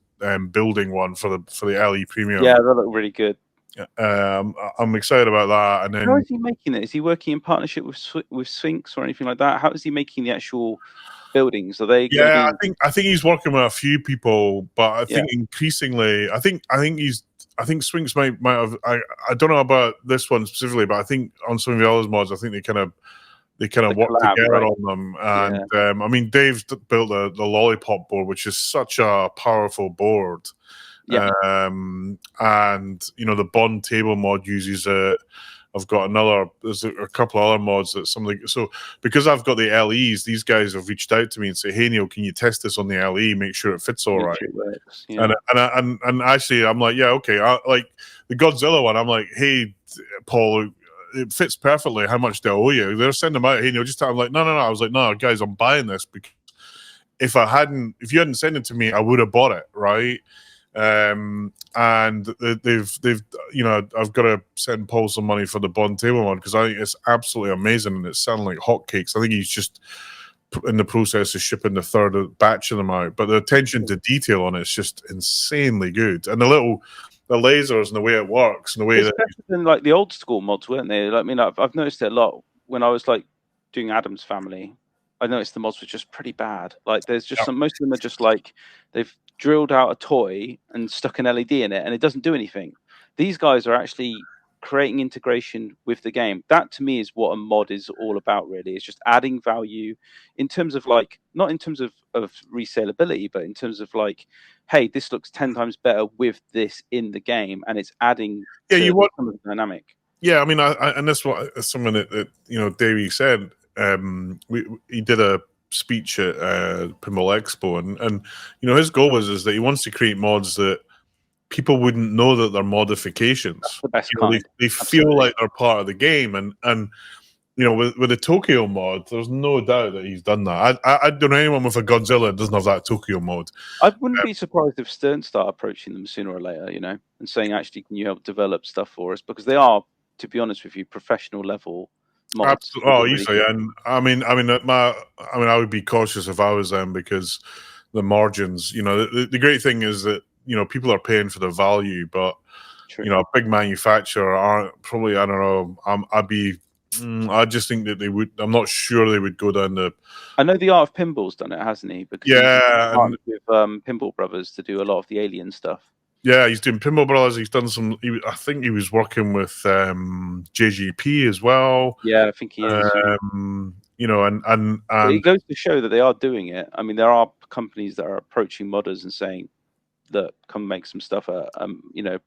building one for the LE Premium. Yeah, that looked really good. I'm excited about that. And then how is he making it? Is he working in partnership with Sphinx or anything like that? How is he making the actual buildings? Are they? Yeah, I think he's working with a few people, but I think Yeah. increasingly, I think Sphinx might have. I don't know about this one specifically, but I think on some of the other mods, I think they kind of work collab, together right? on them. And I mean, Dave's built the Lollipop board, which is such a powerful board. Yeah. And you know, the Bond table mod uses it. I've got there's a couple of other mods that so because I've got the LEs, these guys have reached out to me and say, "Hey Neil, can you test this on the LE? Make sure it fits all right." Sure it works. Yeah. And actually, I'm like, yeah, okay. Like the Godzilla one, I'm like, hey Paul, it fits perfectly. How much do I owe you? They're sending them out. Hey Neil, just I'm like, no. I was like, no, guys, I'm buying this because if you hadn't sent it to me, I would have bought it, right? And they've you know, I've got to send Paul some money for the Bond table one because I think it's absolutely amazing and it's selling like hotcakes. I think he's just in the process of shipping the third batch of them out, but the attention to detail on it's just insanely good, and the lasers and the way it works and the way it's better than like the old school mods, weren't they? Like, I mean, I've noticed it a lot when I was like doing Adam's Family. I noticed the mods were just pretty bad. Like, there's just most of them are just like they've drilled out a toy and stuck an LED in it, and it doesn't do anything. These guys are actually creating integration with the game. That to me is what a mod is all about. Really, it's just adding value in terms of like not in terms of resaleability, but in terms of like, hey, this looks 10 times better with this in the game, and it's adding you want some of the dynamic. Yeah, I mean, and that's what someone that you know, Davey said. He did a speech at Pinball Expo, and you know, his goal is that he wants to create mods that people wouldn't know that they're modifications. That's the best You know, kind. they feel like they're part of the game, and you know, with the Tokyo mod, there's no doubt that he's done that. I don't know anyone with a Godzilla that doesn't have that Tokyo mod. I wouldn't be surprised if Stern start approaching them sooner or later, you know, and saying, actually, can you help develop stuff for us? Because they are, to be honest with you, professional level mods. Absolutely. Oh, easily. And I mean, I would be cautious if I was them because the margins. You know, the great thing is that you know people are paying for the value, but True. you know, a big manufacturer aren't probably. I don't know. I just think that they would. I'm not sure they would go down the. I know the Art of Pinball's done it, hasn't he? Because he's partnered with Pinball Brothers to do a lot of the Alien stuff. Yeah, he's doing Pinball Brothers. He's done some. I think he was working with JGP as well. Yeah, I think he is. You know, and it goes to show that they are doing it. I mean, there are companies that are approaching modders and saying, "Look, come make some stuff at you know,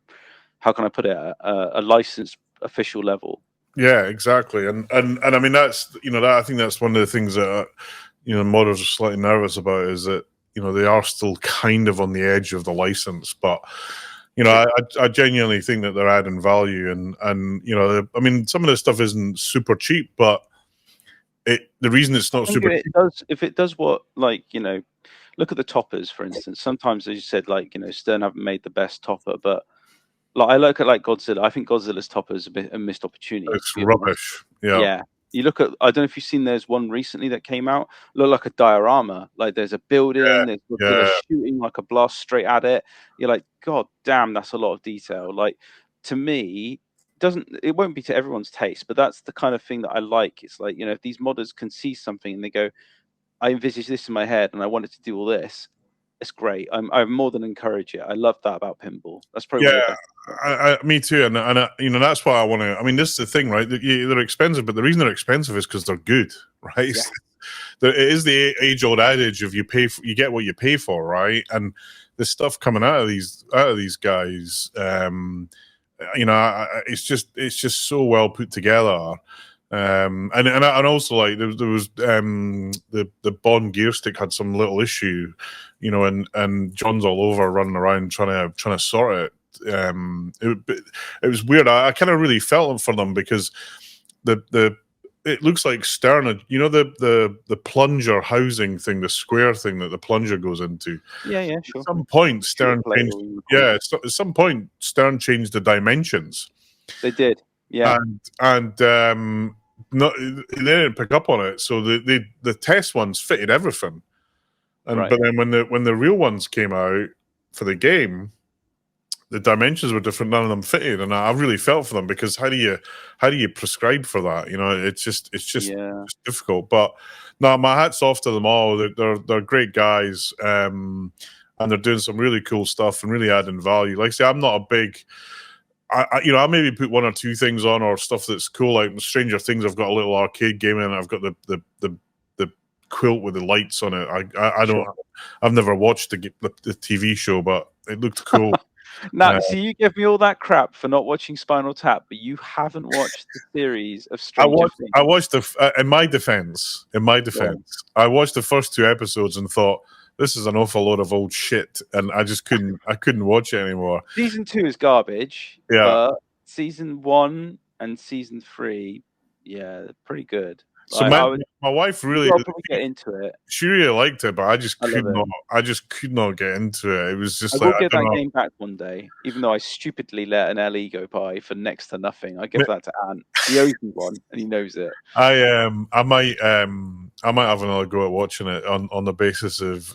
how can I put it, a licensed official level." Yeah, exactly, and I mean that's you know that I think that's one of the things that you know modders are slightly nervous about is that you know they are still kind of on the edge of the license, but you know I genuinely think that they're adding value, and you know I mean some of this stuff isn't super cheap, but the reason it's not super cheap, if it does what, like, you know, look at the toppers for instance. Sometimes, as you said, like, you know, Stern haven't made the best topper, but like I look at like Godzilla. I think Godzilla's topper is a missed opportunity. it's rubbish. Yeah. You look at, I don't know if you've seen, there's one recently that came out, look like a diorama. Like there's a building, there's Godzilla shooting like a blast straight at it. You're like, God damn, that's a lot of detail. Like, to me, it won't be to everyone's taste, but that's the kind of thing that I like. It's like, you know, if these modders can see something and they go, I envisage this in my head and I wanted to do all this, it's great. I more than encourage it. I love that about pinball. That's probably one of the best Me too, and that's why I want to. I mean, this is the thing, right? They're expensive, but the reason they're expensive is because they're good, right? Yeah. It is the age-old adage of you get what you pay for, right? And the stuff coming out of these guys, it's just so well put together. And also like there was the Bond gear stick had some little issue, and John's all over running around trying to sort it. It was weird. I kind of really felt for them because it looks like Stern, the plunger housing thing, the square thing that the plunger goes into. Yeah, sure. At some point, Stern changed. Yeah, at some point, Stern changed the dimensions. They did. Yeah, and they didn't pick up on it. So the test ones fitted everything, but then when the real ones came out for the game, the dimensions were different. None of them fitted, and I really felt for them because how do you prescribe for that? It's just difficult. But no, my hat's off to them all. They're great guys, and they're doing some really cool stuff and really adding value. Like I say, I'm not a big. I maybe put one or two things on or stuff that's cool. Like Stranger Things, I've got a little arcade game in it. I've got the quilt with the lights on it. I don't. Sure. I've never watched the TV show, but it looked cool. Now, see, you give me all that crap for not watching Spinal Tap, but you haven't watched the series of Stranger Things. I watched in my defense, I watched the first 2 episodes and thought, this is an awful load of old shit, and I just couldn't watch it anymore. Season 2 is garbage. Yeah. But season 1 and season 3, yeah, pretty good. So my wife really get into it. She really liked it, but I just could not get into it. It was just I will get that game back one day, even though I stupidly let an LE go by for next to nothing. I give that to Ant. He owes me one, and he knows it. I might have another go at watching it on the basis of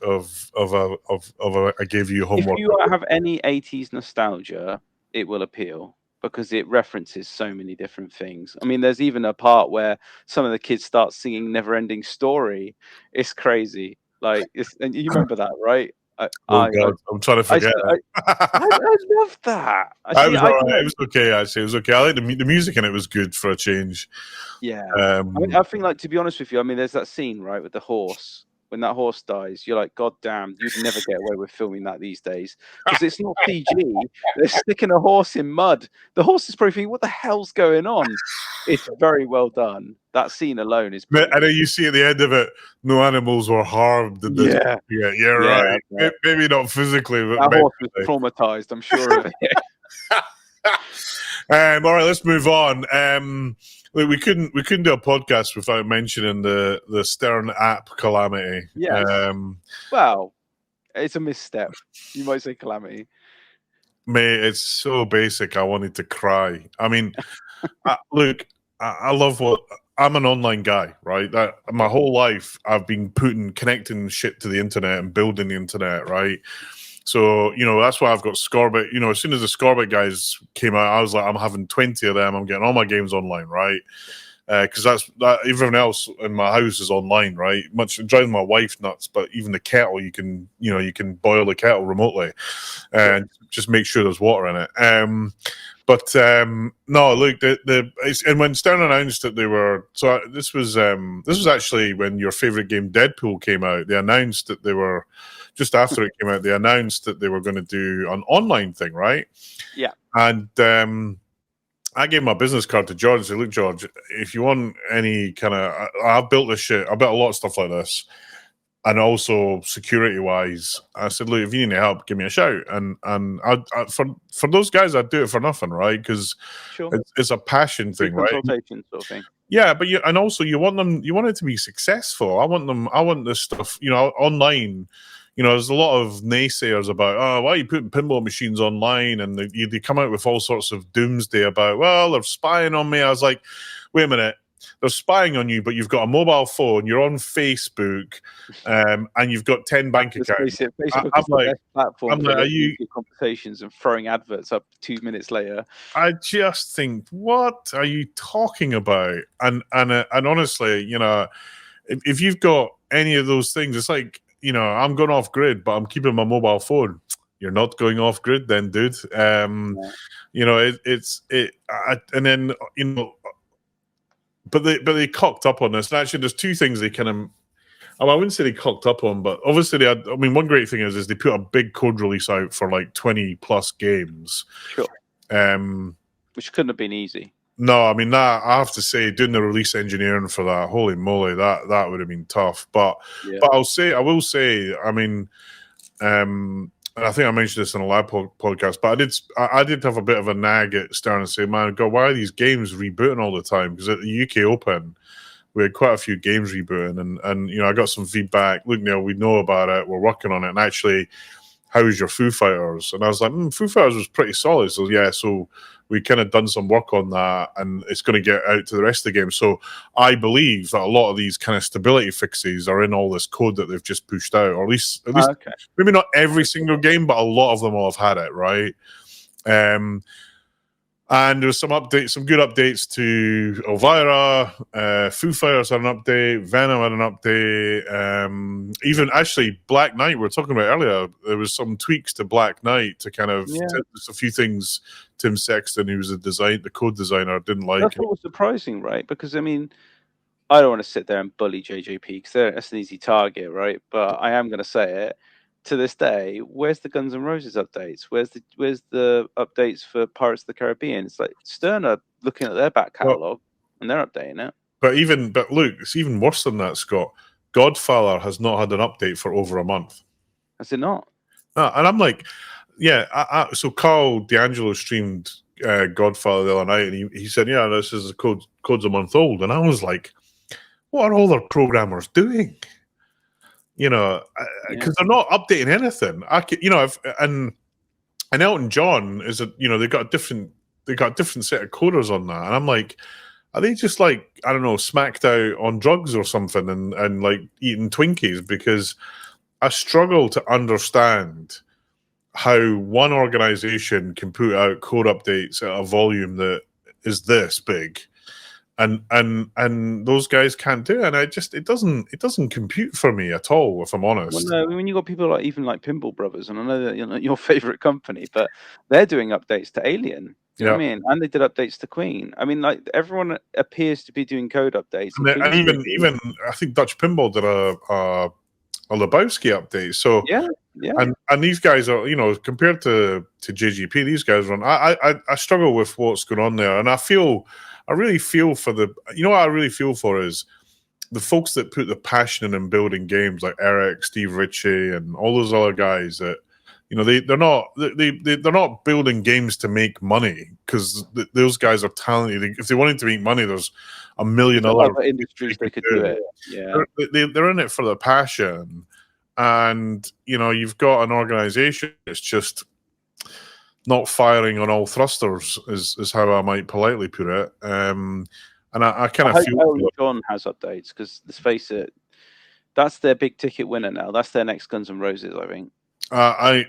I gave you homework. If you have any 80s nostalgia, it will appeal, because it references so many different things. I mean, there's even a part where some of the kids start singing Never Ending Story. It's crazy. Like, and you remember that, right? God, I'm trying to forget. I love that. It was okay, actually. It was okay. I like the music in it was good for a change. Yeah. I think, like, to be honest with you, I mean, there's that scene, right, with the horse. When that horse dies, you're like, God damn, you'd never get away with filming that these days, because it's not CG. They're sticking a horse in mud. The horse is probably thinking, what the hell's going on? It's very well done. That scene alone is. And then you see at the end of it, no animals were harmed. Yeah, right. Yeah. Maybe not physically, but that horse was traumatized, I'm sure of it. All right, let's move on. We couldn't do a podcast without mentioning the Stern app calamity. Yes. Well, it's a misstep. You might say calamity. Mate, it's so basic. I wanted to cry. I mean, look, I love I'm an online guy, right? My whole life I've been connecting shit to the internet and building the internet, right? So, that's why I've got Scorbit. As soon as the Scorbit guys came out, I was like, I'm having 20 of them. I'm getting all my games online, right? Because everyone else in my house is online, right? Much driving my wife nuts, but even the kettle, you can boil the kettle remotely and just make sure there's water in it. No, look, and when Stern announced that they were, so this was actually when your favorite game Deadpool came out. They announced that they were. Just after it came out, they announced that they were going to do an online thing, right? Yeah. And I gave my business card to George and said, look, George, if you want any kind of... I've built this shit. I built a lot of stuff like this. And also security-wise, I said, look, if you need any help, give me a shout. And for those guys, I'd do it for nothing, right? Because it's a passion thing, right? Consultation sort of thing. Yeah, but you want it to be successful. I want this stuff, online. There's a lot of naysayers about, why are you putting pinball machines online? And they come out with all sorts of doomsday about, well, they're spying on me. I was like, wait a minute. They're spying on you, but you've got a mobile phone, you're on Facebook, and you've got 10 bank accounts. Facebook is the best platform for conversations and throwing adverts up 2 minutes later. I just think, what are you talking about? And honestly, if you've got any of those things, it's like, I'm going off grid, but I'm keeping my mobile phone. you're not going off grid, then, dude. You know, and then but they cocked up on this. And actually, there's two things they kind of. I wouldn't say they cocked up on, but obviously they had. I mean, one great thing is they put a big code release out for like 20 plus games. Sure. Which couldn't have been easy. No, I mean that I have to say, doing the release engineering for that, holy moly, that would have been tough. But I will say, I mean, and I think I mentioned this in a live podcast, but I did have a bit of a nag at Stern and say, man, God, why are these games rebooting all the time? Because at the UK Open, we had quite a few games rebooting, and you know, I got some feedback. Look, Neil, we know about it, we're working on it, and actually, how is your Foo Fighters? And I was like, Foo Fighters was pretty solid. So yeah, so we kind of done some work on that, and it's going to get out to the rest of the game. So I believe that a lot of these kind of stability fixes are in all this code that they've just pushed out, or at least maybe not every single game, but a lot of them will have had it, right? And there was some updates, some good updates to Elvira. Foo Fighters had an update. Venom had an update. Even actually, Black Knight, we were talking about earlier, there was some tweaks to Black Knight to kind of just a few things Tim Sexton, who was the code designer, didn't like. That's what was surprising, right? Because I mean, I don't want to sit there and bully JJP because that's an easy target, right? But I am going to say it. To this day, where's the Guns N' Roses updates? Where's the updates for Pirates of the Caribbean? It's like Stern are looking at their back catalogue and they're updating it. But look, it's even worse than that, Scott. Godfather has not had an update for over a month. Has it not? No, and I'm like, yeah. So Carl D'Angelo streamed Godfather the other night, and he said, yeah, this is code's a month old, and I was like, what are all their programmers doing? You know, because they're not updating anything. And Elton John is they've got a different set of coders on that, and I'm like, are they just like, I don't know, smacked out on drugs or something and like eating Twinkies? Because I struggle to understand how one organization can put out code updates at a volume that is this big. And those guys can't do it, and it doesn't compute for me at all, if I'm honest. Well, no, when you got people like Pinball Brothers, and I know that your favorite company, but they're doing updates to Alien. Do you know what I mean? And they did updates to Queen. I mean, like everyone appears to be doing code updates, and even I think Dutch Pinball did a Lebowski update. So yeah. And these guys are, compared to JGP, these guys run. I struggle with what's going on there, and I really feel for what I really feel for is the folks that put the passion in building games, like Eric, Steve Ritchie, and all those other guys that, they're not building games to make money, because those guys are talented. If they wanted to make money, there's a million other industries they could do it. Yeah, they're in it for the passion, and you've got an organization that's just not firing on all thrusters, is how I might politely put it. And I kind of feel John has updates, because let's face it, that's their big ticket winner now. That's their next Guns N' Roses, I think. I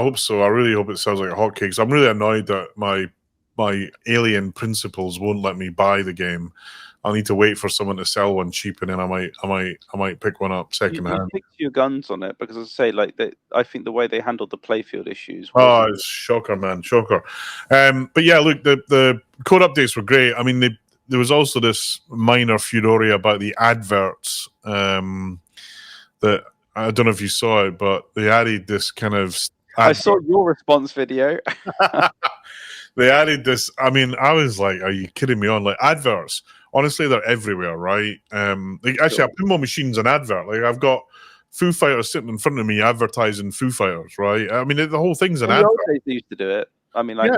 hope so. I really hope it sounds like a hotcakes. I'm really annoyed that my Alien principles won't let me buy the game. I'll need to wait for someone to sell one cheap, and then I might pick one up second hand. Stick to your guns on it, because as I say, I think the way they handled the playfield issues. It's shocker, man, shocker. But yeah, look, the code updates were great. I mean, there was also this minor furore about the adverts. That I don't know if you saw it, but they added this kind of. I saw your response video. They added this. I mean, I was like, "Are you kidding me?" On like adverts. Honestly, they're everywhere, right? Actually, a Pinball machine's an advert. Like, I've got Foo Fighters sitting in front of me advertising Foo Fighters, right? I mean, the whole thing's an advert. They used to do it. I mean, like,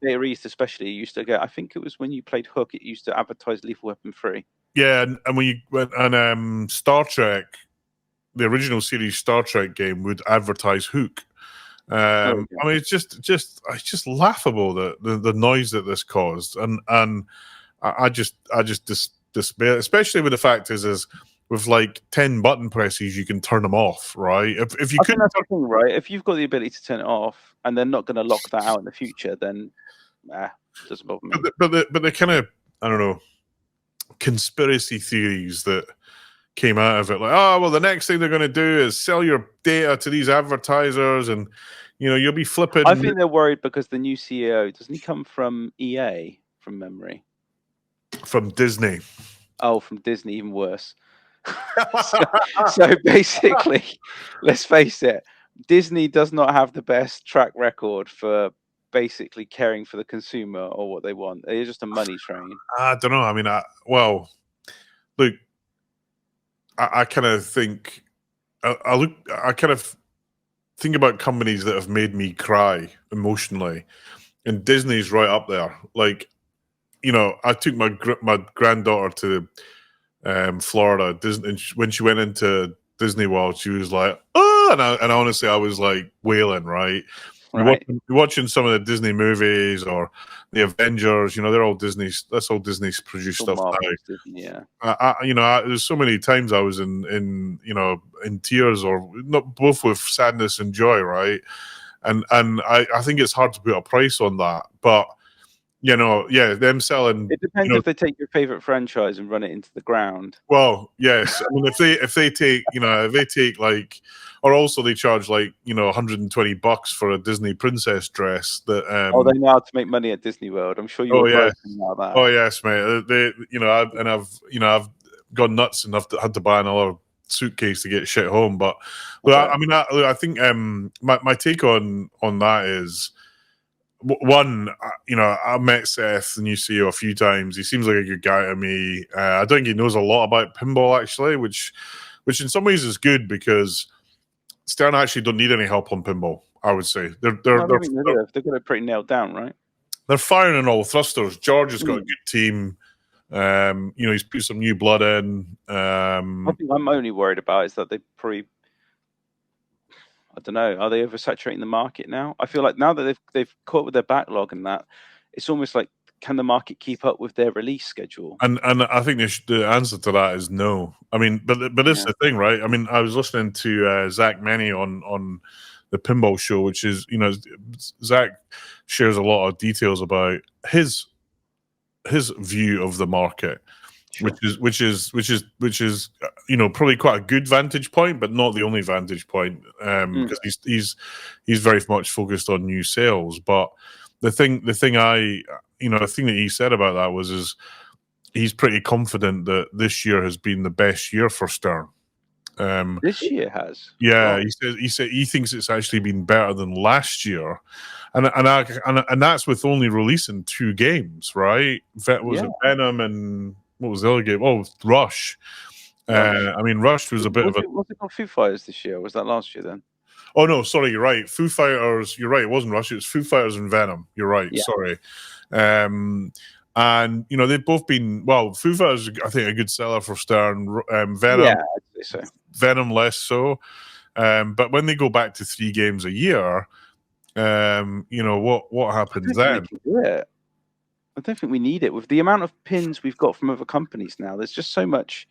Data East especially used to get. I think it was when you played Hook, it used to advertise Lethal Weapon 3. Yeah, and when you went and Star Trek, the original series Star Trek game would advertise Hook. I mean, it's just laughable the noise that this caused, and I just despair, especially with the fact is with like 10 button presses you can turn them off, right? If you couldn't, that's the thing, right? If you've got the ability to turn it off and they're not going to lock that out in the future, then it doesn't bother me. But the kind of, I don't know, conspiracy theories that came out of it, like, oh well, the next thing they're going to do is sell your data to these advertisers, and you'll be flipping. I think they're worried because the new CEO, doesn't he come from EA from memory? From Disney. Oh, from Disney, even worse. so basically, let's face it, Disney does not have the best track record for basically caring for the consumer or what they want. They're just a money train. I don't know. I mean, look, I kind of think I kind of think about companies that have made me cry emotionally, and Disney's right up there. Like, I took my granddaughter to Florida, Disney, and when she went into Disney World, she was like, "Oh!" And honestly, I was like wailing. Right, Right. you're watching some of the Disney movies or the Avengers. They're all Disney's. That's all Disney's produced stuff now. Disney, yeah. There's so many times I was in tears, or not, both with sadness and joy, right? And I think it's hard to put a price on that, but them selling. It depends if they take your favorite franchise and run it into the ground. Well, yes. I mean, if they take like, or also they charge like $120 for a Disney princess dress that. They know how to make money at Disney World. I'm sure you were broken about that. Oh yes, mate. I've gone nuts and had to buy another suitcase to get shit home. But I think my take on that is. One, I've met Seth, the new CEO, a few times. He seems like a good guy to me. I don't think he knows a lot about pinball, actually, which in some ways is good because Stern actually don't need any help on pinball. I would say they've got it pretty nailed down, right? They're firing on all thrusters. George has got a good team. He's put some new blood in. I think I'm only worried about is that they probably. I don't know. Are they oversaturating the market now? I feel like now that they've caught with their backlog and that, it's almost like, can the market keep up with their release schedule? And I think the answer to that is no. I mean, but it's the thing, right? I mean, I was listening to Zach Meny on the Pinball Show, which is Zach shares a lot of details about his view of the market. Sure. Which is probably quite a good vantage point, but not the only vantage point because he's very much focused on new sales. But the thing that he said about that is he's pretty confident that this year has been the best year for Stern. This year has, yeah. He said he thinks it's actually been better than last year, and that's with only releasing 2 games, right? Was it Venom and what was the other game? Oh, Rush. I mean, Rush was a bit of a. Was it not Foo Fighters this year? Or was that last year then? Oh no, sorry, you're right. Foo Fighters. You're right. It wasn't Rush. It was Foo Fighters and Venom. You're right. Yeah. Sorry. And they've both been Foo Fighters, I think, a good seller for Stern. Venom, yeah, I'd say so. Venom less so. But when they go back to 3 games a year, what happens then? I don't think we need it with the amount of pins we've got from other companies now. There's just so much.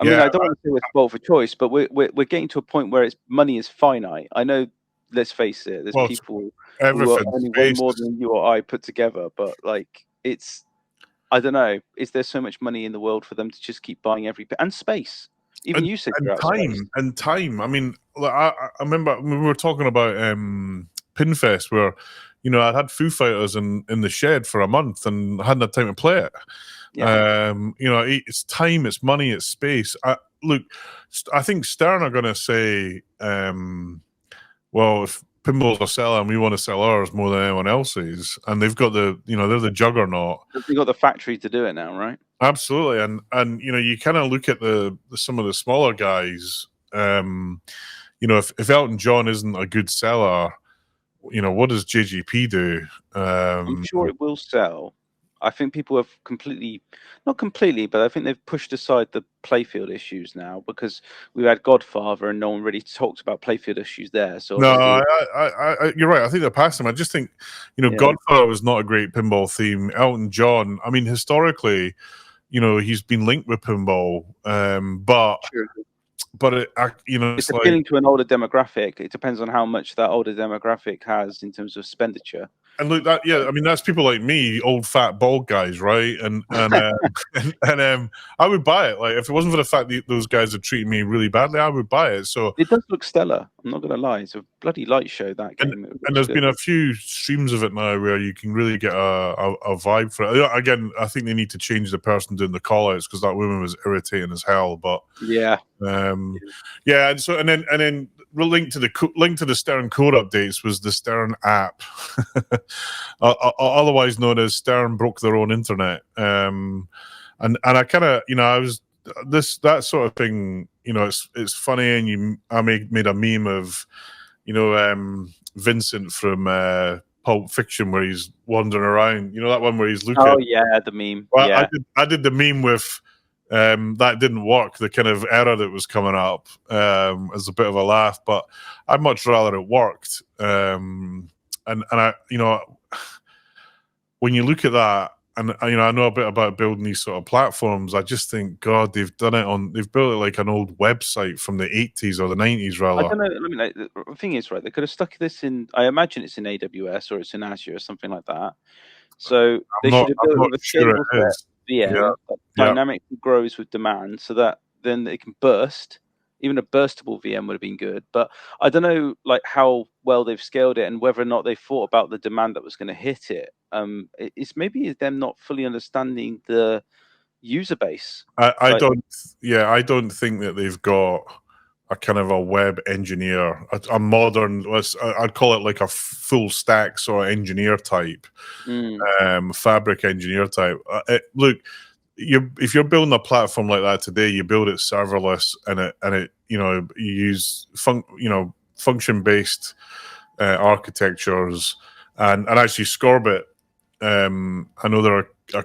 I mean, I don't want to say we're spoiled for choice, but we're getting to a point where money is finite. I know. Let's face it. There's people who are earning way more than you or I put together, but like I don't know. Is there so much money in the world for them to just keep buying every pin and space? Even you said time. I mean, I remember when we were talking about Pinfest where. I'd had Foo Fighters in the shed for a month and hadn't had time to play it. Yeah. It's time, it's money, it's space. I think Stern are going to say, if pinballs are selling, we want to sell ours more than anyone else's. And they've got they're the juggernaut. They've got the factory to do it now, right? Absolutely. And you kind of look at some of the smaller guys. If Elton John isn't a good seller, what does JGP do? I'm sure it will sell. I think people have not completely, but I think they've pushed aside the playfield issues now because we had Godfather and no one really talked about playfield issues there. So no, you're right. I think they're past them. I just think, Godfather was not a great pinball theme. Elton John, I mean, historically, he's been linked with pinball, but. Sure. But it's appealing to an older demographic. It depends on how much that older demographic has in terms of expenditure. And look, that I mean, that's people like me, old fat bald guys, right? And I would buy it. Like, if it wasn't for the fact that those guys are treating me really badly, I would buy it. So it does look stellar. I'm not going to lie. It's a bloody light show, that game. and there's been a few streams of it now where you can really get a vibe for it. Again, I think they need to change the person doing the call-outs because that woman was irritating as hell. But yeah, and so and then linked to the Stern code updates was the Stern app, otherwise known as Stern broke their own internet. And I kind of, I was that sort of thing. It's funny, and I made a meme of, Vincent from Pulp Fiction where he's wandering around. That one where he's looking. Oh yeah, the meme. Well, yeah. I did the meme with. That didn't work. The kind of error that was coming up as a bit of a laugh, but I'd much rather it worked. And I, when you look at that, and I know a bit about building these sort of platforms. I just think, God, they've built it like an old website from the 80s or the 90s, rather. I don't know. I mean, the thing is, right? They could have stuck this in. I imagine it's in AWS or it's in Azure or something like that. So they should have built a scalable set. VM that dynamically grows with demand, so that then it can burst. Even a burstable VM would have been good, but I don't know, like, how well they've scaled it and whether or not they thought about the demand that was going to hit it. It's maybe them not fully understanding the user base. I don't think that they've got a kind of a web engineer, a modern, I'd call it like a full stack sort of engineer type, fabric engineer type. Look, if you're building a platform like that today, you build it serverless, and it you use function based architectures, and actually Scorbit. I know there are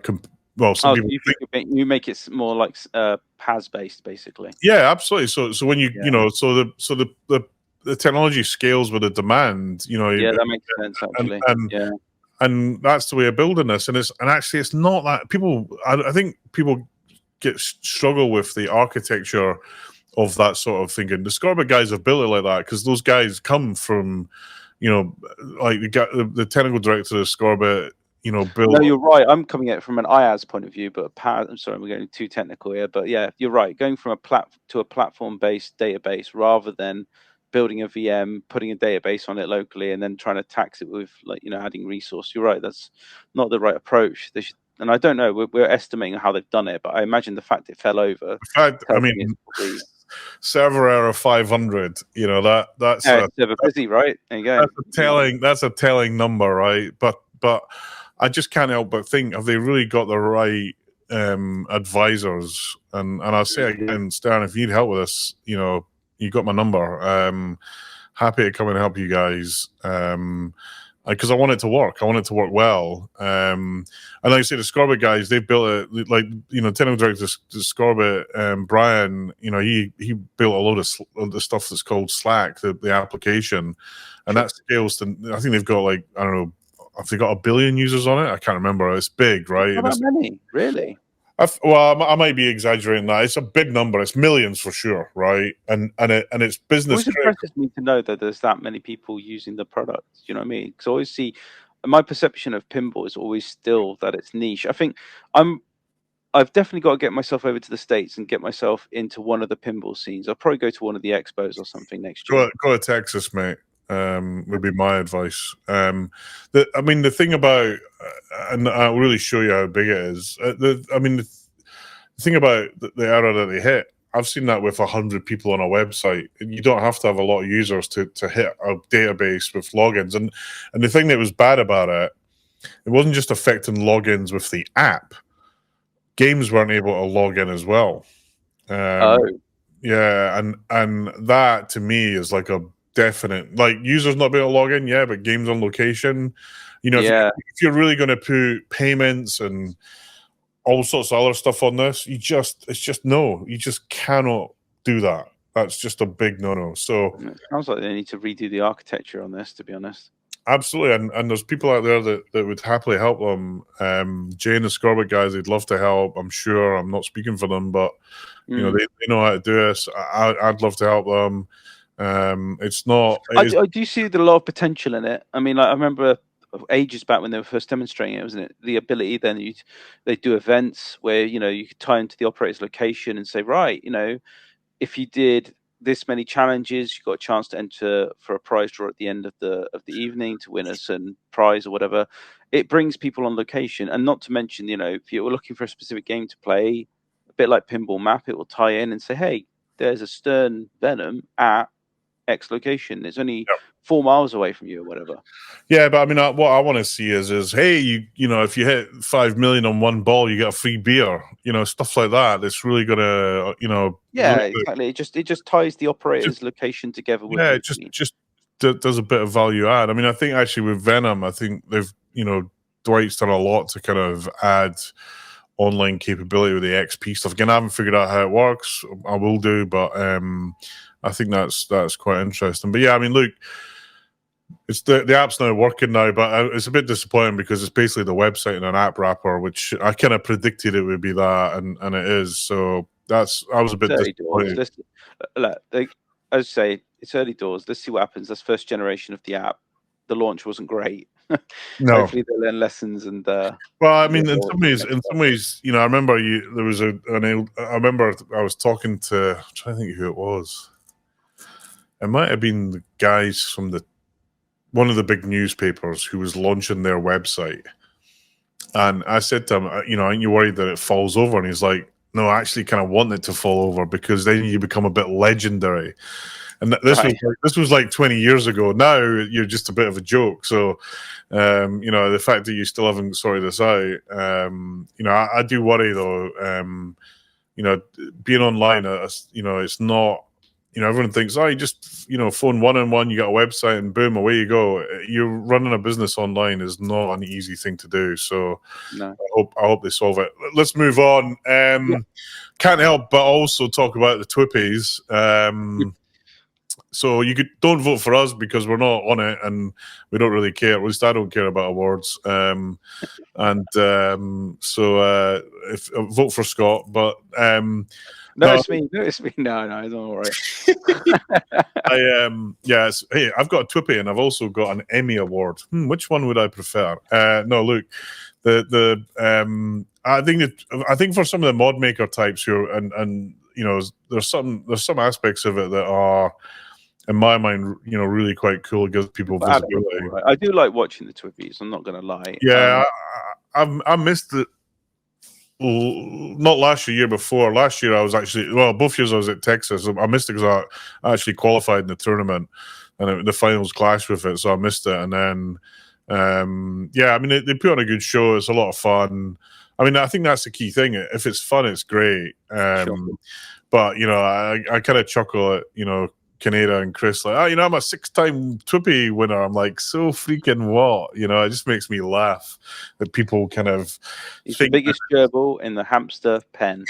some people you make it more like PaaS based, basically. Yeah, absolutely. So when you the technology scales with the demand. That makes sense actually. And that's the way of building this. And actually it's not that people. I think people struggle with the architecture of that sort of thinking. The Scorbit guys have built it like that because those guys come from, like the technical director of Scorbit. Build. No, you're right. I'm coming at it from an IaaS point of view, but I'm sorry, we're getting too technical here. But yeah, you're right. Going from a platform-based database rather than building a VM, putting a database on it locally, and then trying to tax it with adding resource. You're right. That's not the right approach. And I don't know. We're estimating how they've done it, but I imagine the fact it fell over. In fact, I mean, server error 500. That's server busy, right? There you go. That's a telling number, right? But I just can't help but think, have they really got the right advisors? And I'll say again, Stern, if you need help with this, you got my number. Happy to come and help you guys. Because I want it to work. I want it to work well. And like I say, the Scorbit guys, they've built it, like, technical director to Scorbit, Brian, he built a load of the stuff that's called Slack, the application. And that scales to, I think they've got like, I don't know, have they got 1 billion users on it? I can't remember. It's big, right? Not that many, really? I might be exaggerating that. It's a big number. It's millions for sure, right? And it's business. It always impresses me to know that there's that many people using the product. You know what I mean? Because I always see, my perception of pinball is always still that it's niche. I think I've definitely got to get myself over to the States and get myself into one of the pinball scenes. I'll probably go to one of the expos or something next year. Go to Texas, mate. Would be my advice. The thing about, and I'll really show you how big it is. The thing about the error that they hit, I've seen that with 100 people on a website. You don't have to have a lot of users to hit a database with logins. And the thing that was bad about it wasn't just affecting logins with the app. Games weren't able to log in as well. Yeah, and that to me is like a definite, like, users not being able to log in, but games on location, if you're really going to put payments and all sorts of other stuff on this, you just cannot do that. That's just a big no-no. So it sounds like they need to redo the architecture on this, to be honest. Absolutely, and there's people out there that would happily help them. Jay and the Scorbit guys, they'd love to help. I'm sure. I'm not speaking for them, but they know how to do this. I'd love to help them. It's not. I do see a lot of potential in it. I mean, I remember ages back when they were first demonstrating it, wasn't it? The ability then they do events where you could tie into the operator's location and say, right, if you did this many challenges, you got a chance to enter for a prize draw at the end of the evening to win a certain prize or whatever. It brings people on location, and not to mention, if you're looking for a specific game to play, a bit like Pinball Map, it will tie in and say, hey, there's a Stern Venom at X location. It's only 4 miles away from you or whatever. Yeah, but I mean, what I want to see is hey, if you hit 5 million on one ball, you get a free beer. Stuff like that. It's really gonna, Yeah, exactly. It just ties the operator's location together with. Yeah, it just does a bit of value add. I mean, I think actually with Venom, I think they've Dwight's done a lot to kind of add online capability with the XP stuff. Again, I haven't figured out how it works. I will do, but I think that's quite interesting. But yeah, I mean, look, it's the app's now working now, but it's a bit disappointing because it's basically the website and an app wrapper, which I kind of predicted it would be that, and it is. So I was a bit disappointed. As I say, it's early doors. Let's see what happens. That's first generation of the app. The launch wasn't great. No. Hopefully they learn lessons and. Well, I mean, in some ways, I remember there was I remember I was talking to. I'm trying to think who it was. It might have been the guys from one of the big newspapers who was launching their website, and I said to him, aren't you worried that it falls over? And he's like, no, I actually kind of want it to fall over because then you become a bit legendary. And this was like 20 years ago. Now you're just a bit of a joke. So, the fact that you still haven't sorted this out, I do worry though. Being online, it's not. Everyone thinks, you just phone 1-on-1, you got a website, and boom, away you go. You're running a business online is not an easy thing to do. So, no. I hope they solve it. Let's move on. Can't help but also talk about the Twippies. So don't vote for us because we're not on it and we don't really care. At least I don't care about awards. So if vote for Scott, but no, it's me. No, it's me. No, it's all right. Hey, I've got a Twippy and I've also got an Emmy award. Which one would I prefer? No, look, I think for some of the mod maker types here, and there's some aspects of it that are, in my mind, really quite cool. It gives people visibility. Right. I do like watching the Twippies. I'm not going to lie. Yeah, I missed it. Not last year before. Last year I was both years I was at Texas. I missed it because I actually qualified in the tournament, and the finals clashed with it, so I missed it. And then, I mean, they put on a good show. It's a lot of fun. I mean, I think that's the key thing. If it's fun, it's great. Sure. But I kind of chuckle at Kaneda and Chris, like, I'm a 6-time Twippy winner. I'm like, so freaking what? It just makes me laugh that people kind of He's the biggest gerbil in the hamster pen.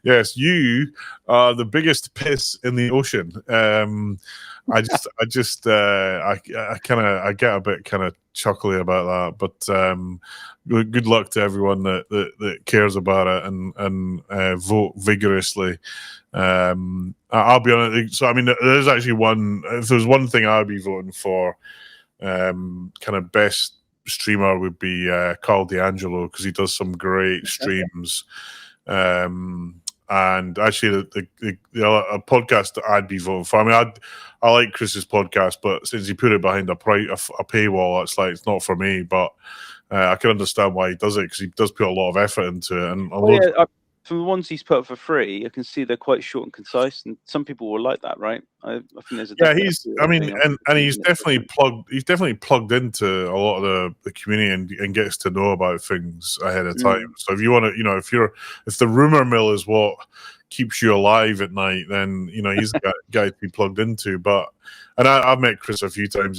Yes, you are the biggest piss in the ocean. I get a bit kind of chuckly about that, but good luck to everyone that cares about it and vote vigorously. I'll be honest. So I mean, there's actually if there's one thing I'd be voting for, kind of best streamer would be Carl D'Angelo, because he does some great streams. And actually, the podcast that I'd be voting for. I mean, I like Chris's podcast, but since he put it behind a paywall, it's not for me. But I can understand why he does it, because he does put a lot of effort into it. And from the ones he's put up for free, I can see they're quite short and concise, and some people will like that, right? I think there's he's definitely plugged. He's definitely plugged into a lot of the community and gets to know about things ahead of time. So if you want to, if the rumor mill is what keeps you alive at night, then he's a guy to be plugged into. And I've met Chris a few times.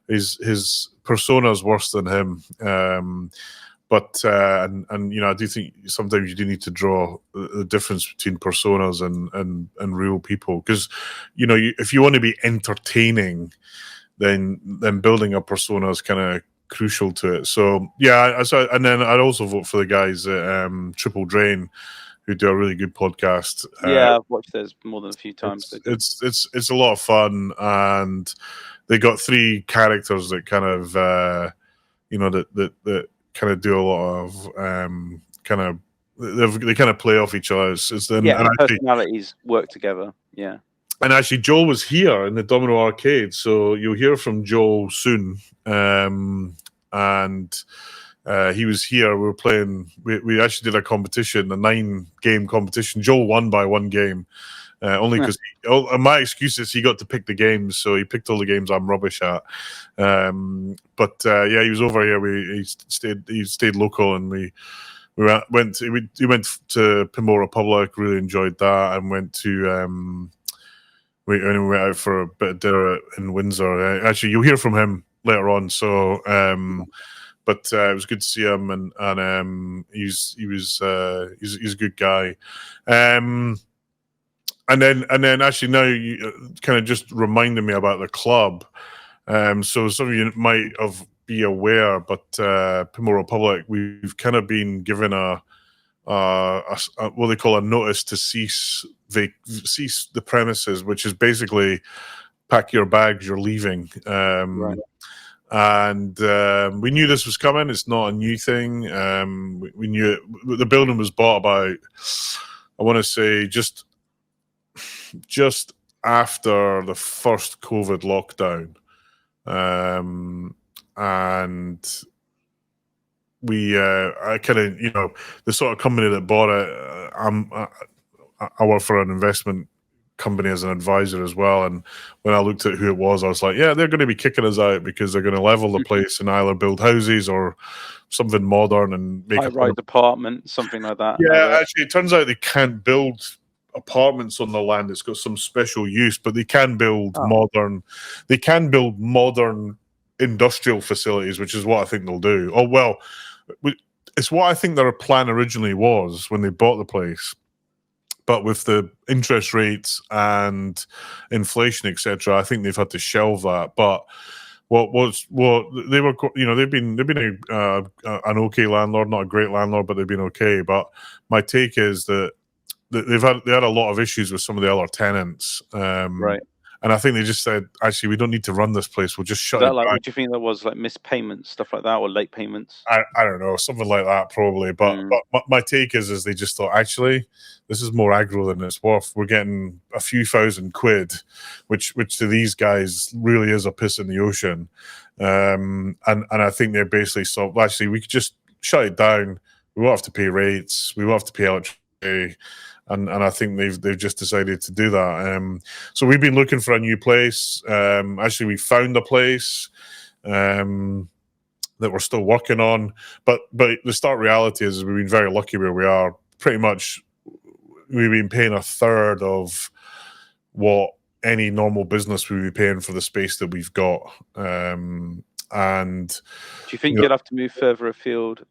His persona's worse than him. But I do think sometimes you do need to draw the difference between personas and real people, because if you want to be entertaining, then building a persona is kind of crucial to it. So and then I'd also vote for the guys at Triple Drain, who do a really good podcast. I've watched theirs more than a few times. It's a lot of fun, and they got three characters that kind of that kind of do a lot of kind of they kind of play off each other. The personalities work together. Yeah. And actually, Joel was here in the Domino Arcade, so you'll hear from Joel soon. And he was here. We were playing. We actually did a competition, a 9-game competition. Joel won by 1 game, only because my excuse is he got to pick the games, so he picked all the games I'm rubbish at. But he was over here. He stayed local, and he went to Pinball Republic. Really enjoyed that, and went to. We went out for a bit of dinner in Windsor. Actually, you'll hear from him later on. So, but it was good to see him, and he's a good guy. And then actually now you kind of just reminded me about the club. So some of you might be aware, but Pinball Republic, we've kind of been given a what they call a notice to cease the premises, which is basically pack your bags, you're leaving. Right. And we knew this was coming. It's not a new thing. We knew it. The building was bought about, I want to say, just after the first COVID lockdown, and we, I kind of, the sort of company that bought it, I work for an investment company as an advisor as well. And when I looked at who it was, I was like, yeah, they're going to be kicking us out because they're going to level the place and either build houses or something modern and make high-rise apartment, something like that. Yeah, actually, it turns out they can't build apartments on the land. It's got some special use, but they can build modern. They can build modern industrial facilities, which is what I think they'll do. Oh well. It's what I think their plan originally was when they bought the place, but with the interest rates and inflation, etc., I think they've had to shelve that. But what they were, they've been an okay landlord, not a great landlord, but they've been okay. But my take is that they had a lot of issues with some of the other tenants, right? And I think they just said, actually, we don't need to run this place. We'll just shut it down. What do you think that was, like missed payments, stuff like that, or late payments? I don't know, something like that probably. But my take is they just thought, actually, this is more aggro than it's worth. We're getting a few £1,000, which to these guys really is a piss in the ocean. And I think they basically thought, well, actually, we could just shut it down. We won't have to pay rates. We won't have to pay electricity. And I think they've just decided to do that. So we've been looking for a new place. Actually, we found a place that we're still working on. But the stark reality is we've been very lucky where we are. Pretty much, we've been paying a third of what any normal business would be paying for the space that we've got. And do you think you'll have to move further afield,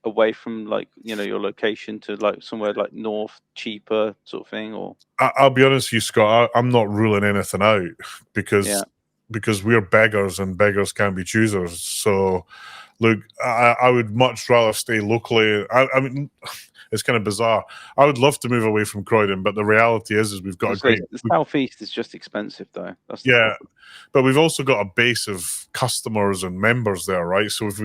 away from your location, to like somewhere like north, cheaper sort of thing? Or I'll be honest with you, Scott, I'm not ruling anything out because we're beggars and beggars can't be choosers. So look, I would much rather stay locally. I mean, it's kind of bizarre. I would love to move away from Croydon, but the reality is we've got the southeast is just expensive though. That's but we've also got a base of customers and members there, right? So if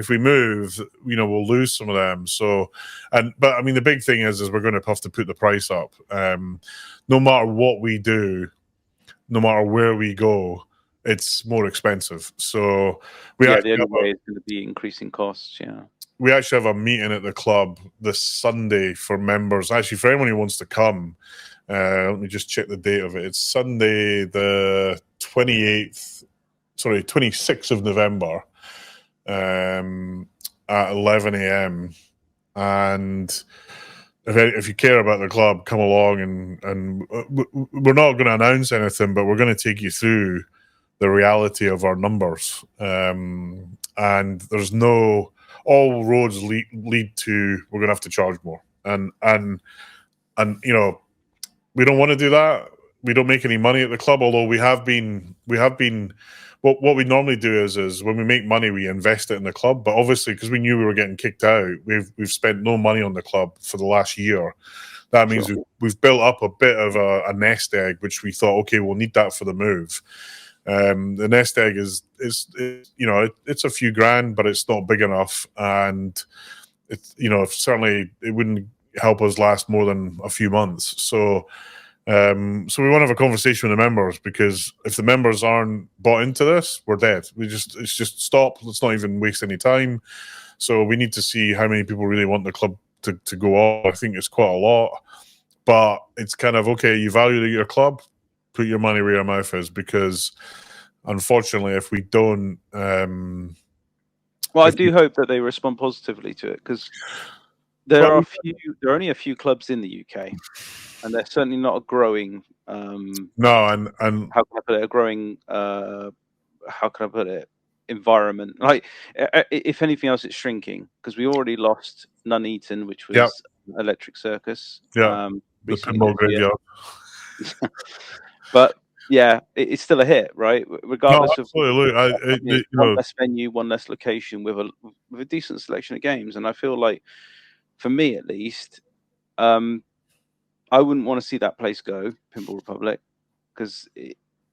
we move, we'll lose some of them. So, but I mean, the big thing is we're going to have to put the price up. No matter what we do, no matter where we go, it's more expensive. So the only way is going to be increasing costs. Yeah. We actually have a meeting at the club this Sunday for members. Actually, for anyone who wants to come, let me just check the date of it. It's Sunday, the 26th of November. At 11 a.m. and if you care about the club, come along, and we're not going to announce anything, but we're going to take you through the reality of our numbers. And there's all roads lead to we're going to have to charge more, and we don't want to do that. We don't make any money at the club, although we have been. What we normally do is when we make money, we invest it in the club. But obviously, because we knew we were getting kicked out, we've spent no money on the club for the last year. That means we've built up a bit of a nest egg, which we thought, okay, we'll need that for the move. The nest egg is it's a few grand, but it's not big enough, and it's certainly it wouldn't help us last more than a few months. So so we want to have a conversation with the members, because if the members aren't bought into this, we're dead. It's just stop. Let's not even waste any time. So we need to see how many people really want the club to go on. I think it's quite a lot, but it's kind of okay. You value your club, put your money where your mouth is, because unfortunately, if we don't, well, I do hope that they respond positively to it, because there are only a few clubs in the UK, and they're certainly not a growing. No, and how can I put it? A growing. How can I put it? Environment. Like, if anything else, it's shrinking, because we already lost Nuneaton, which was Electric Circus. The pinball graveyard. But yeah, it's still a hit, right? Regardless of one less venue, one less location, with a decent selection of games. And I feel like, for me at least, I wouldn't want to see that place go, Pinball Republic, because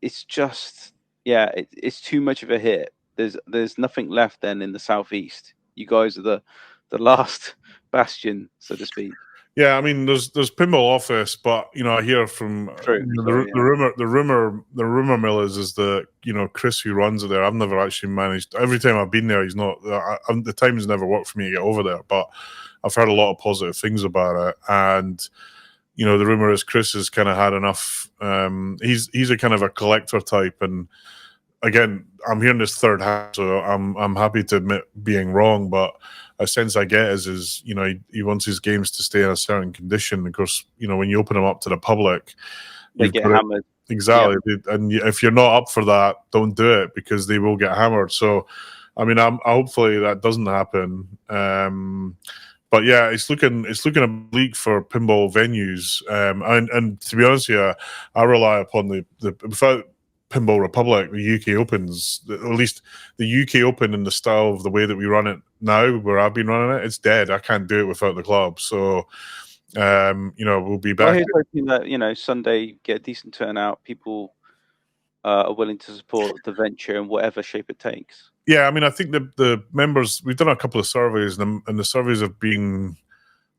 it's just it's too much of a hit. There's nothing left then in the southeast. You guys are the last bastion, so to speak. Yeah, I mean, there's Pinball Office, but I hear from the rumor mill is that Chris, who runs it there, I've never actually managed. Every time I've been there, he's not. The time's never worked for me to get over there, but I've heard a lot of positive things about it, and the rumor is Chris has kind of had enough. He's a kind of a collector type, and again, I'm hearing this third hand, so I'm happy to admit being wrong, but a sense I get is he wants his games to stay in a certain condition. Of course, when you open them up to the public, they get hammered. Exactly, and if you're not up for that, don't do it, because they will get hammered. So, I mean, hopefully that doesn't happen. But yeah, it's looking bleak for pinball venues. And to be honest, I rely upon the without Pinball Republic, the UK Opens, at least the UK Open in the style of the way that we run it now, where I've been running it, it's dead. I can't do it without the club. So, we'll be back. Well, here's hoping that, Sunday get a decent turnout. People are willing to support the venture in whatever shape it takes. Yeah, I mean, I think the members, we've done a couple of surveys, and the surveys have been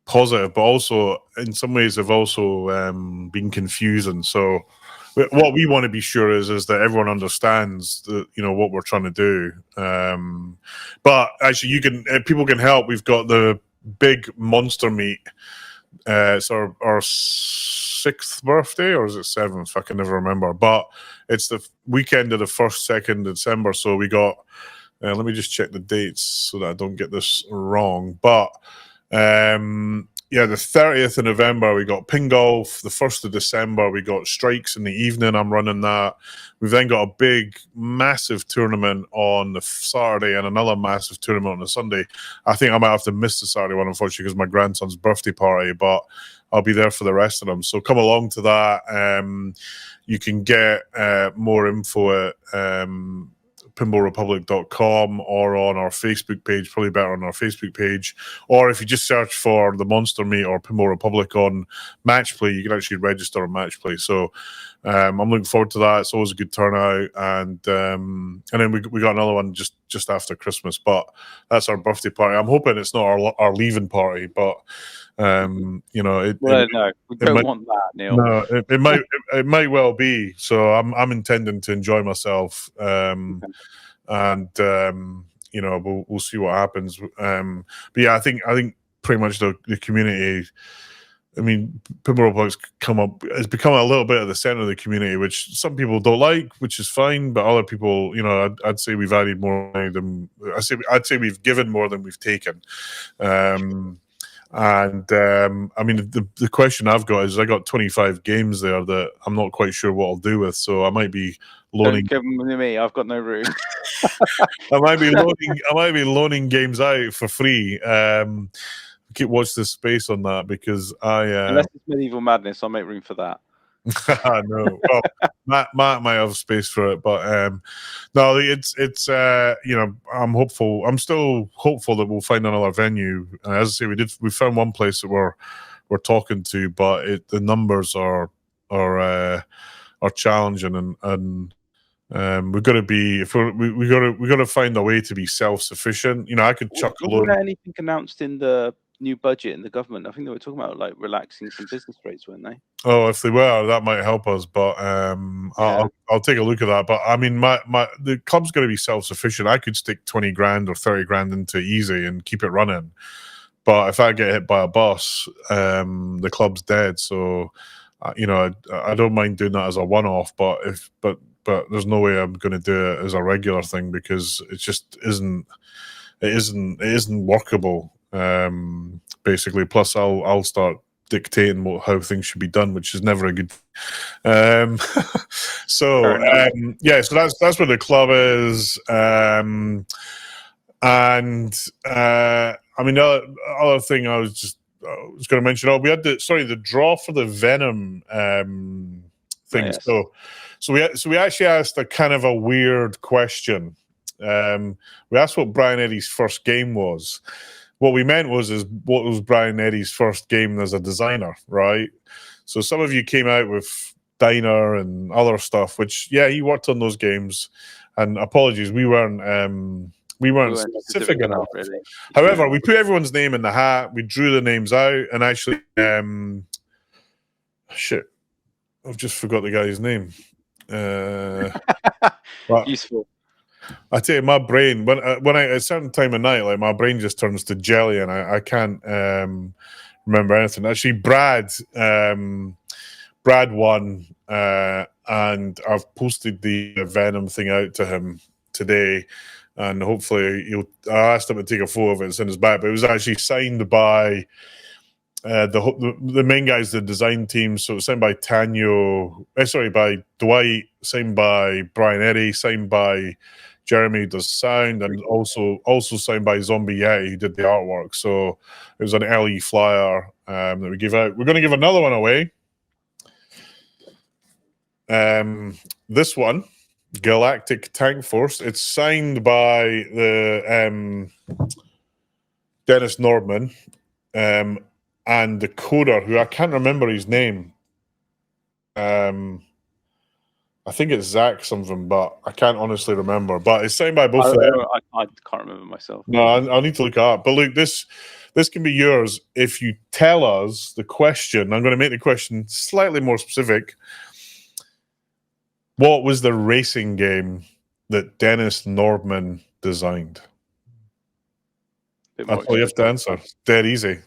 positive, but also in some ways have also been confusing. So what we want to be sure is that everyone understands what we're trying to do. But actually, people can help. We've got the big monster meet. It's our 6th birthday, or is it 7th? I can never remember. But it's the weekend of the 1st, 2nd December. So we got. Let me just check the dates so that I don't get this wrong. But the 30th of November, we got Ping Golf. The 1st of December, we got Strikes in the evening. I'm running that. We've then got a big, massive tournament on the Saturday and another massive tournament on the Sunday. I think I might have to miss the Saturday one, unfortunately, because my grandson's birthday party, but I'll be there for the rest of them. So come along to that. You can get more info at pinballrepublic.com or on our Facebook page, probably better on our Facebook page, or if you just search for the Monster Meet or Pinball Republic on Matchplay, you can actually register on Matchplay. So I'm looking forward to that. It's always a good turnout, and then we got another one just after Christmas, but that's our birthday party. I'm hoping it's not our leaving party, but no, we don't want that, Neil. No, it might well be. So I'm intending to enjoy myself, and we'll see what happens. But yeah, I think pretty much the community. I mean, Pinball Republic's has become a little bit of the center of the community, which some people don't like, which is fine. But other people, I'd say we've added more than I'd say we've given more than we've taken. I mean, the question I've got is I got 25 games there that I'm not quite sure what I'll do with, so I might be loaning. Don't give them to me. I've got no room. I might be loaning games out for free. Keep watch this space on that, because unless it's Medieval Madness, I'll make room for that. No, well, Matt might have space for it, but no, it's I'm hopeful. I'm still hopeful that we'll find another venue. As I say, we found one place that we're talking to, but the numbers are challenging, and We've got to be we got to find a way to be self-sufficient. I could chuck a Wasn't load. there anything announced in the new budget in the government? I think they were talking about like relaxing some business rates, weren't they? Oh, if they were, that might help us. But I'll take a look at that. But I mean, the club's got to be self-sufficient. I could stick 20 grand or 30 grand into easy and keep it running. But if I get hit by a bus, the club's dead. So, I don't mind doing that as a one-off. But there's no way I'm going to do it as a regular thing because it just isn't. It isn't workable. Basically, plus I'll start dictating how things should be done, which is never a good. So that's where the club is. I mean, the other thing I was going to mention. Oh, we had the draw for the Venom thing. Yes. So we actually asked a kind of a weird question. We asked what Brian Eddy's first game was. What we meant was what was Brian Eddy's first game as a designer, right? So some of you came out with Diner and other stuff, which he worked on those games. And apologies, we weren't specific enough. Really. However, we put everyone's name in the hat. We drew the names out, and actually, shit, I've just forgot the guy's name. Useful. I tell you, my brain when I at a certain time of night, like my brain just turns to jelly, and I can't remember anything. Actually, Brad won, and I've posted the Venom thing out to him today, and hopefully I asked him to take a photo of it and send us back. But it was actually signed by the main guys, the design team. So it was signed by by Dwight, signed by Brian Eddy, signed by Jeremy does sound, and also signed by Zombie Yeti, who did the artwork. So it was an LE flyer that we gave out. We're going to give another one away. This one, Galactic Tank Force. It's signed by the Dennis Nordman and the coder, who I can't remember his name. I think it's Zach something, but I can't honestly remember. But it's signed by both of them. I can't remember myself. No, I'll need to look it up. But look, this can be yours if you tell us the question. I'm going to make the question slightly more specific. What was the racing game that Dennis Nordman designed? That's all you have to answer. Dead easy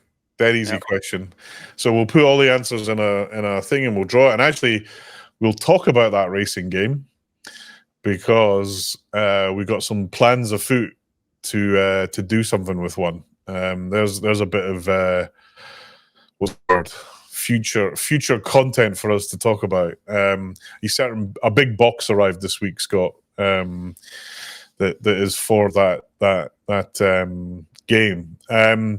question. So we'll put all the answers in a thing and we'll draw it. And actually, we'll talk about that racing game because we've got some plans afoot to do something with one. There's a bit of what's the word? Future content for us to talk about. A big box arrived this week, Scott. That is for that game. Okay.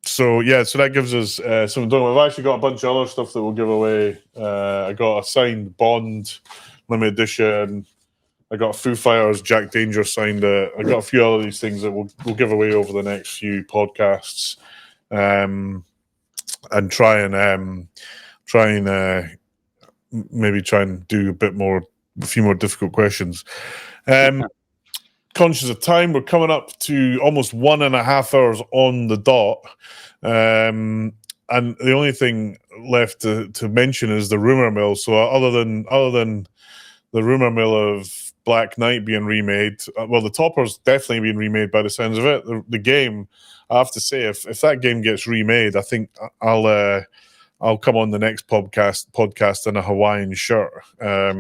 So that gives us some. We've actually got a bunch of other stuff that we'll give away. I got a signed Bond limited edition. I got Foo Fighters, Jack Danger signed it. I got a few other these things that we'll give away over the next few podcasts, and try and maybe try and do a few more difficult questions. Conscious of time, we're coming up to almost 1.5 hours on the dot, and the only thing left to mention is the rumor mill. So other than the rumor mill of Black Knight being remade, the Topper's definitely being remade by the sounds of it. The game, I have to say, if that game gets remade, I think I'll come on the next podcast in a Hawaiian shirt. I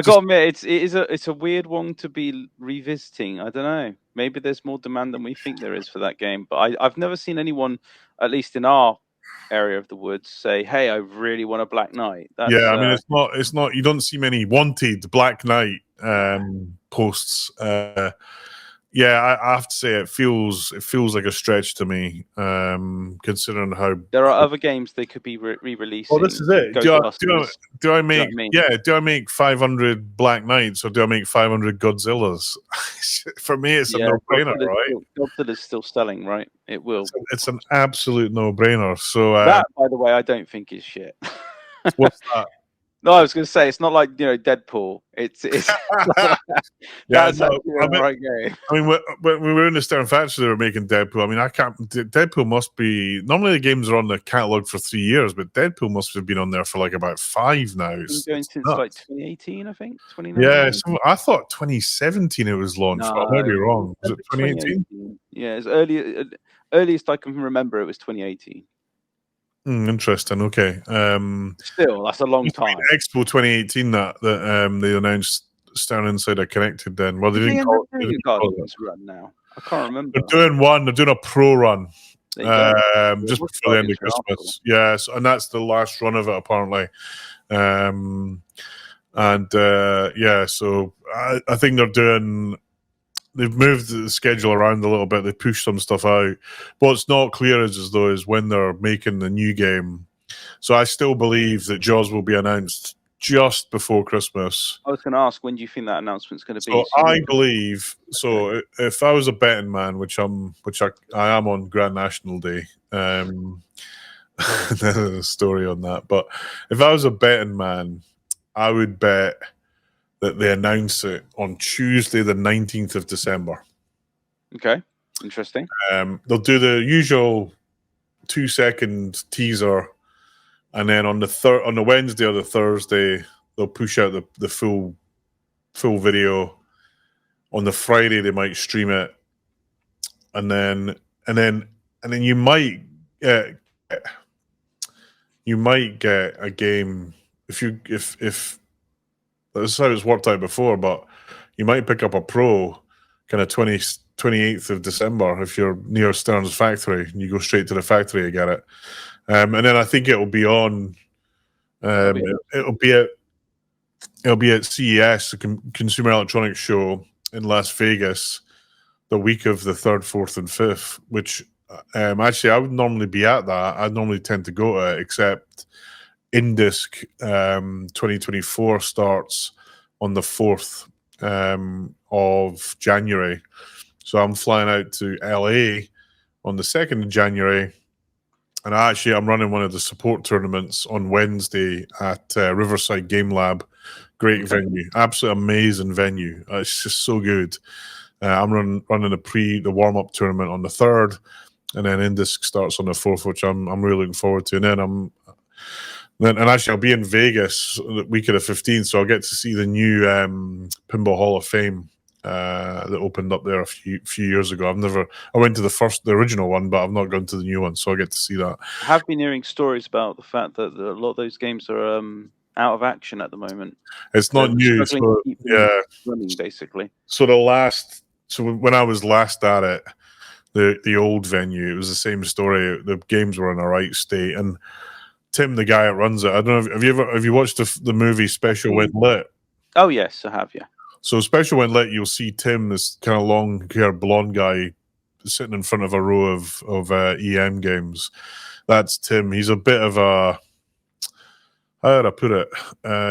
gotta admit, it's a weird one to be revisiting. I don't know. Maybe there's more demand than we think there is for that game. But I've never seen anyone, at least in our area of the woods, say, "Hey, I really want a Black Knight." I mean, it's not. You don't see many wanted Black Knight posts. I have to say it feels like a stretch to me, considering how there are other games they could be re-releasing. Well, this is it. Do I make 500 Black Knights or do I make 500 Godzillas? For me, it's a no-brainer, right? Godzilla's still selling, right? It will. It's an absolute no-brainer. So that, by the way, I don't think is shit. What's that? No, I was going to say it's not like Deadpool. It's Yeah, that's no, actually the right game. I mean, when we were in the Stern Factory, they were making Deadpool. I mean, I can't. Deadpool must be normally the games are on the catalog for 3 years, but Deadpool must have been on there for like about 5 now. Been It's going since nuts. like 2018, I think, Yeah, 2019. I thought 2017 it was launched. No, I may be wrong. Was it 2018? 2018. Yeah, as earliest I can remember, it was 2018. Interesting. Okay. Still, that's a long time. Expo 2018 that they announced Stern Insider Connected. Then, well, they Did didn't they end call up it. They doing a didn't call it. Guardians run now? I can't remember. They're doing one. They're doing a pro run. There you go. Just What's before the end of Guardians run after? Christmas. Yes, and that's the last run of it apparently. Yeah, so I think they've moved the schedule around a little bit. They pushed some stuff out. What's not clear is when they're making the new game. So I still believe that Jaws will be announced just before Christmas. I was going to ask, when do you think that announcement's going to be? So I believe. So if I was a betting man, which I am on Grand National Day. There's a story on that. But if I was a betting man, I would bet that they announce it on Tuesday, the 19th of December. Okay, interesting. They'll do the usual 2-second teaser, and then on the Wednesday or the Thursday, they'll push out the full video. On the Friday, they might stream it, and then you might get a game if that's how it's worked out before, but you might pick up a pro kind of 28th of December if you're near Stern's factory and you go straight to the factory and get it. And then I think it'll be on. It'll be at CES, the Consumer Electronics Show in Las Vegas, the week of the 3rd, 4th, and 5th. Which actually I would normally be at that. I'd normally tend to go to it, except Indisc 2024 starts on the 4th of January. So I'm flying out to LA on the 2nd of January. And I'm running one of the support tournaments on Wednesday at Riverside Game Lab. Great venue, absolutely amazing venue. It's just so good. I'm running the warm-up tournament on the 3rd, and then Indisc starts on the 4th, which I'm really looking forward to. And then I'll be in Vegas the week of the 15th, so I'll get to see the new Pinball Hall of Fame that opened up there a few years ago. I went to the original one, but I've not gone to the new one, so I get to see that. I have been hearing stories about the fact that a lot of those games are out of action at the moment. It's not new, so, yeah. Running basically. So when I was last at it, the old venue, it was the same story. The games were in a right state, and Tim, the guy that runs it, I don't know. Have you watched the movie Special When Lit? Oh yes, I have. Yeah. So Special When Lit, you'll see Tim, this kind of long-haired blonde guy, sitting in front of a row of EM games. That's Tim. He's a bit of a, how would I put it?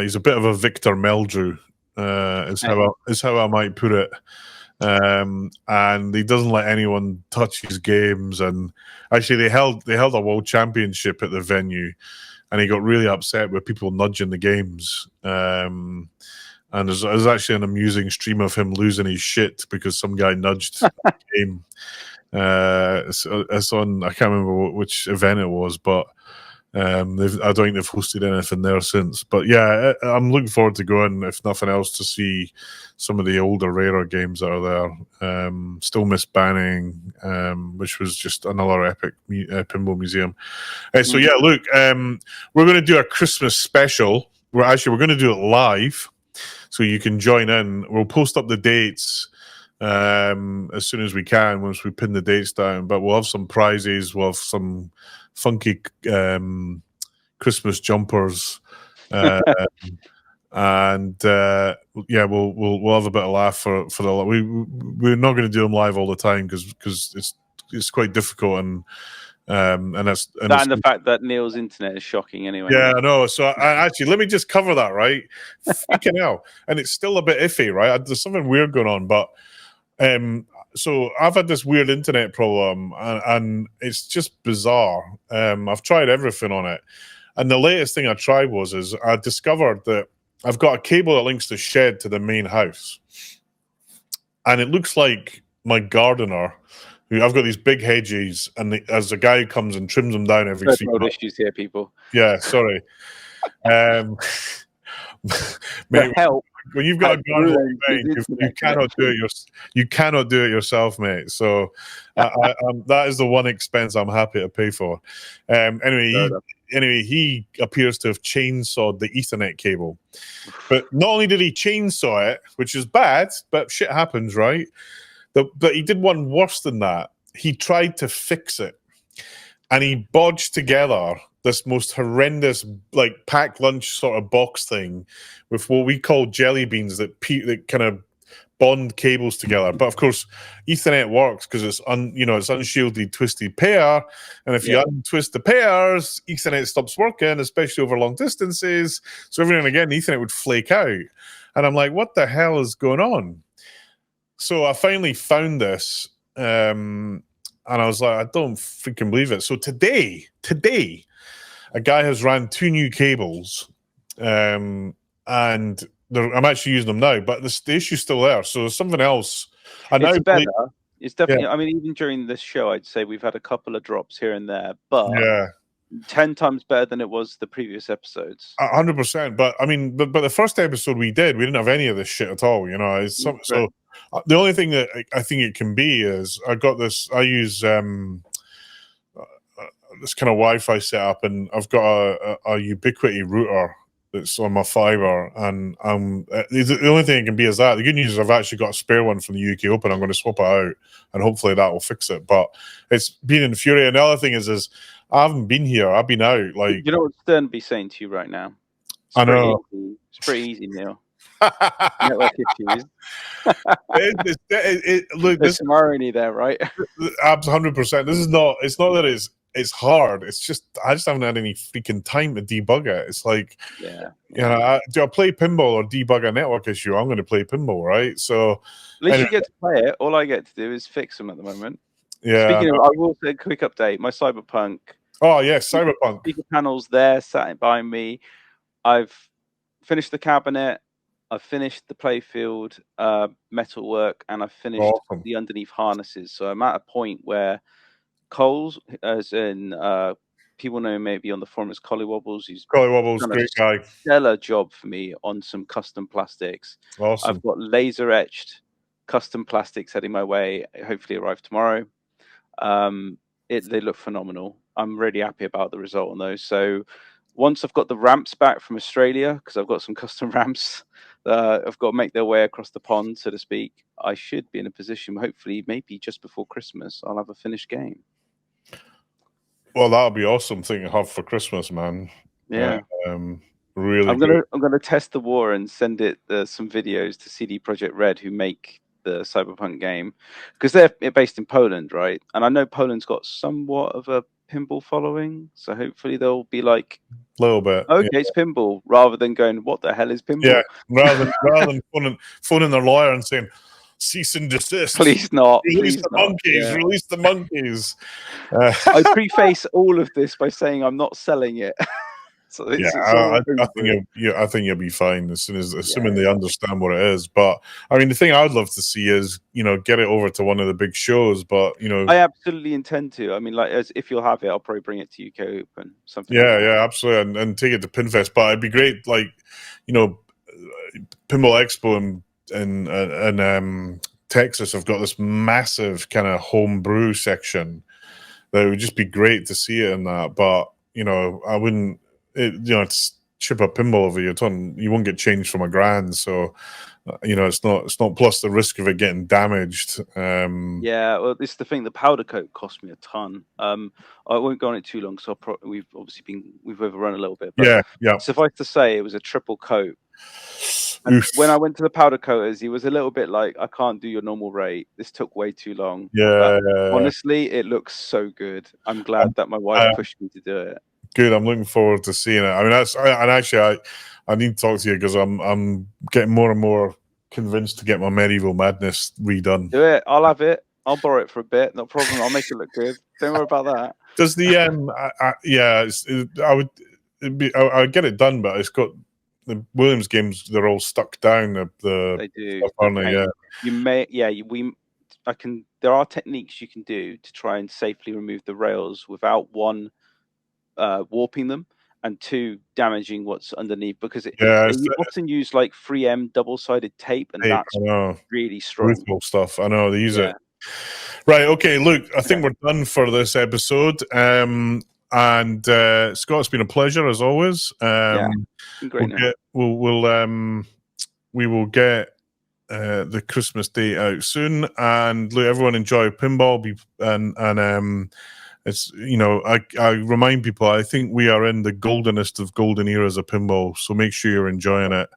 He's a bit of a Victor Meldrew. Is how I might put it. And he doesn't let anyone touch his games. And actually, they held a world championship at the venue, and he got really upset with people nudging the games. And there's actually an amusing stream of him losing his shit because some guy nudged the game. It's on. I can't remember which event it was, but I don't think they've hosted anything there since. But yeah, I'm looking forward to going, if nothing else, to see some of the older, rarer games that are there. Still miss Banning, which was just another epic pinball museum. So yeah, look, we're going to do a Christmas special. We're going to do it live, so you can join in. We'll post up the dates as soon as we can once we pin the dates down. But we'll have some prizes. We'll have some funky Christmas jumpers, and yeah, we'll have a bit of laugh for the. We're not going to do them live all the time because it's quite difficult and the fact that Neil's internet is shocking anyway. Yeah, I know. So actually, let me just cover that, right? Freaking hell. And it's still a bit iffy, right? There's something weird going on, but so I've had this weird internet problem, and it's just bizarre. I've tried everything on it, And the latest thing I tried is I discovered that I've got a cable that links the shed to the main house. And it looks like my gardener, who I've got these big hedges, and as a guy comes and trims them down every 3 road months. issues here, people. Yeah, sorry. Mate, help. when you've got a garden, you cannot do it. You cannot do it yourself, mate. So that is the one expense I'm happy to pay for. Anyway, he appears to have chainsawed the Ethernet cable. But not only did he chainsaw it, which is bad, but shit happens, right? But he did one worse than that. He tried to fix it, and he bodged together this most horrendous, like, packed lunch sort of box thing with what we call jelly beans that kind of bond cables together. But of course, Ethernet works because it's it's unshielded twisted pair, and if you untwist the pairs, Ethernet stops working, especially over long distances. So every now and again, Ethernet would flake out, and I'm like, what the hell is going on? So I finally found this, and I was like, I don't freaking believe it. So today, a guy has ran 2 new cables, and I'm actually using them now, but the issue's still there. So there's something else. It's better. It's definitely. I mean, even during this show, I'd say we've had a couple of drops here and there, but 10 times better than it was the previous episodes. 100%. But I mean, but the first episode we didn't have any of this shit at all. So the only thing that I think it can be is I use this kind of Wi-Fi setup, and I've got a Ubiquiti router that's on my fiber, and the only thing it can be is that. The good news is I've actually got a spare one from the UK Open. I'm going to swap it out, and hopefully that will fix it. But it's been infuriating. The other thing is I haven't been here. I've been out. Like, you know what Stern be saying to you right now? I know. It's pretty easy, Neil. Network issues. Look, there's some irony there, right? 100%. This is not. It's not that it's hard. It's just I just haven't had any freaking time to debug it. It's like, do I play pinball or debug a network issue? I'm going to play pinball, right? So at least you get to play it. All I get to do is fix them at the moment. Yeah. Speaking of, I will say a quick update. My Cyberpunk. Oh yes, Cyberpunk. Speaker panels there, sat by me. I've finished the cabinet. I've finished the playfield metalwork, and I've finished the underneath harnesses. So I'm at a point where Coles, as in people know maybe on the forum as Collywobbles. He's great guy. Stellar job for me on some custom plastics. Awesome. I've got laser etched custom plastics heading my way. Hopefully arrive tomorrow. They look phenomenal. I'm really happy about the result on those. So once I've got the ramps back from Australia, because I've got some custom ramps I've got to make their way across the pond, so to speak, I should be in a position, hopefully, maybe just before Christmas, I'll have a finished game. Well, that'll be awesome thing to have for Christmas, man. Yeah. Really. I'm gonna test the war and send it some videos to CD Projekt Red, who make the Cyberpunk game, because they're based in Poland, right? And I know Poland's got somewhat of a pinball following, so hopefully they'll be like a little bit. Okay, it's pinball, rather than going, what the hell is pinball? Yeah, rather than phoning their lawyer and saying, cease and desist. Please not. Release the monkeys. Yeah. Release the monkeys. I preface all of this by saying I'm not selling it. So I think you'll be fine assuming they understand what it is. But I mean, the thing I would love to see is get it over to one of the big shows. But I absolutely intend to. I mean, like, if you'll have it, I'll probably bring it to UK Open. Something. Yeah, absolutely, and take it to Pinfest. But it'd be great, like Pinball Expo and Texas have got this massive kind of homebrew section that would just be great to see it in that. But I wouldn't. To chip a pinball over your tongue, you won't get changed from $1,000. So, it's not plus the risk of it getting damaged. Well, it's the thing. The powder coat cost me a ton. I won't go on it too long, so we've overrun a little bit. But suffice to say, it was a triple coat. And when I went to the powder coaters, he was a little bit like, I can't do your normal rate. This took way too long. Honestly, it looks so good. I'm glad that my wife pushed me to do it. Good. I'm looking forward to seeing it. I mean, I need to talk to you because I'm getting more and more convinced to get my Medieval Madness redone. Do it. I'll have it. I'll borrow it for a bit. No problem. I'll make it look good. Don't worry about that. Does the I get it done, but it's got the Williams games. They're all stuck down. They do. Aren't they? Yeah. You may. Yeah. I can. There are techniques you can do to try and safely remove the rails without one, warping them, and two, damaging what's underneath, because you often use like 3M double-sided tape, and that's really strong. Brutal stuff. I know they use it. Right. Okay. Look, I think we're done for this episode. And Scott, it's been a pleasure as always. Been great. We will get the Christmas date out soon, and look, everyone enjoy pinball. It's, I remind people, I think we are in the goldenest of golden eras of pinball, so make sure you're enjoying it.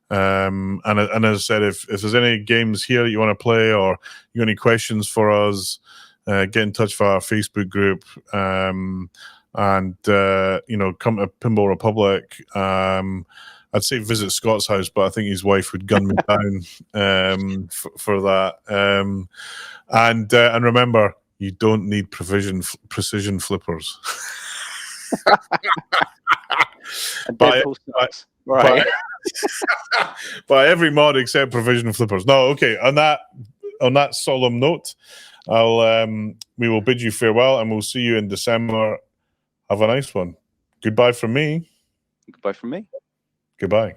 And as I said, if there's any games here that you want to play, or you got any questions for us, get in touch via our Facebook group, and come to Pinball Republic. I'd say visit Scott's house, but I think his wife would gun me down for that. And remember, you don't need precision flippers. By every mod except provision flippers. No, okay. On that solemn note, we will bid you farewell, and we'll see you in December. Have a nice one. Goodbye from me. Goodbye from me. Goodbye.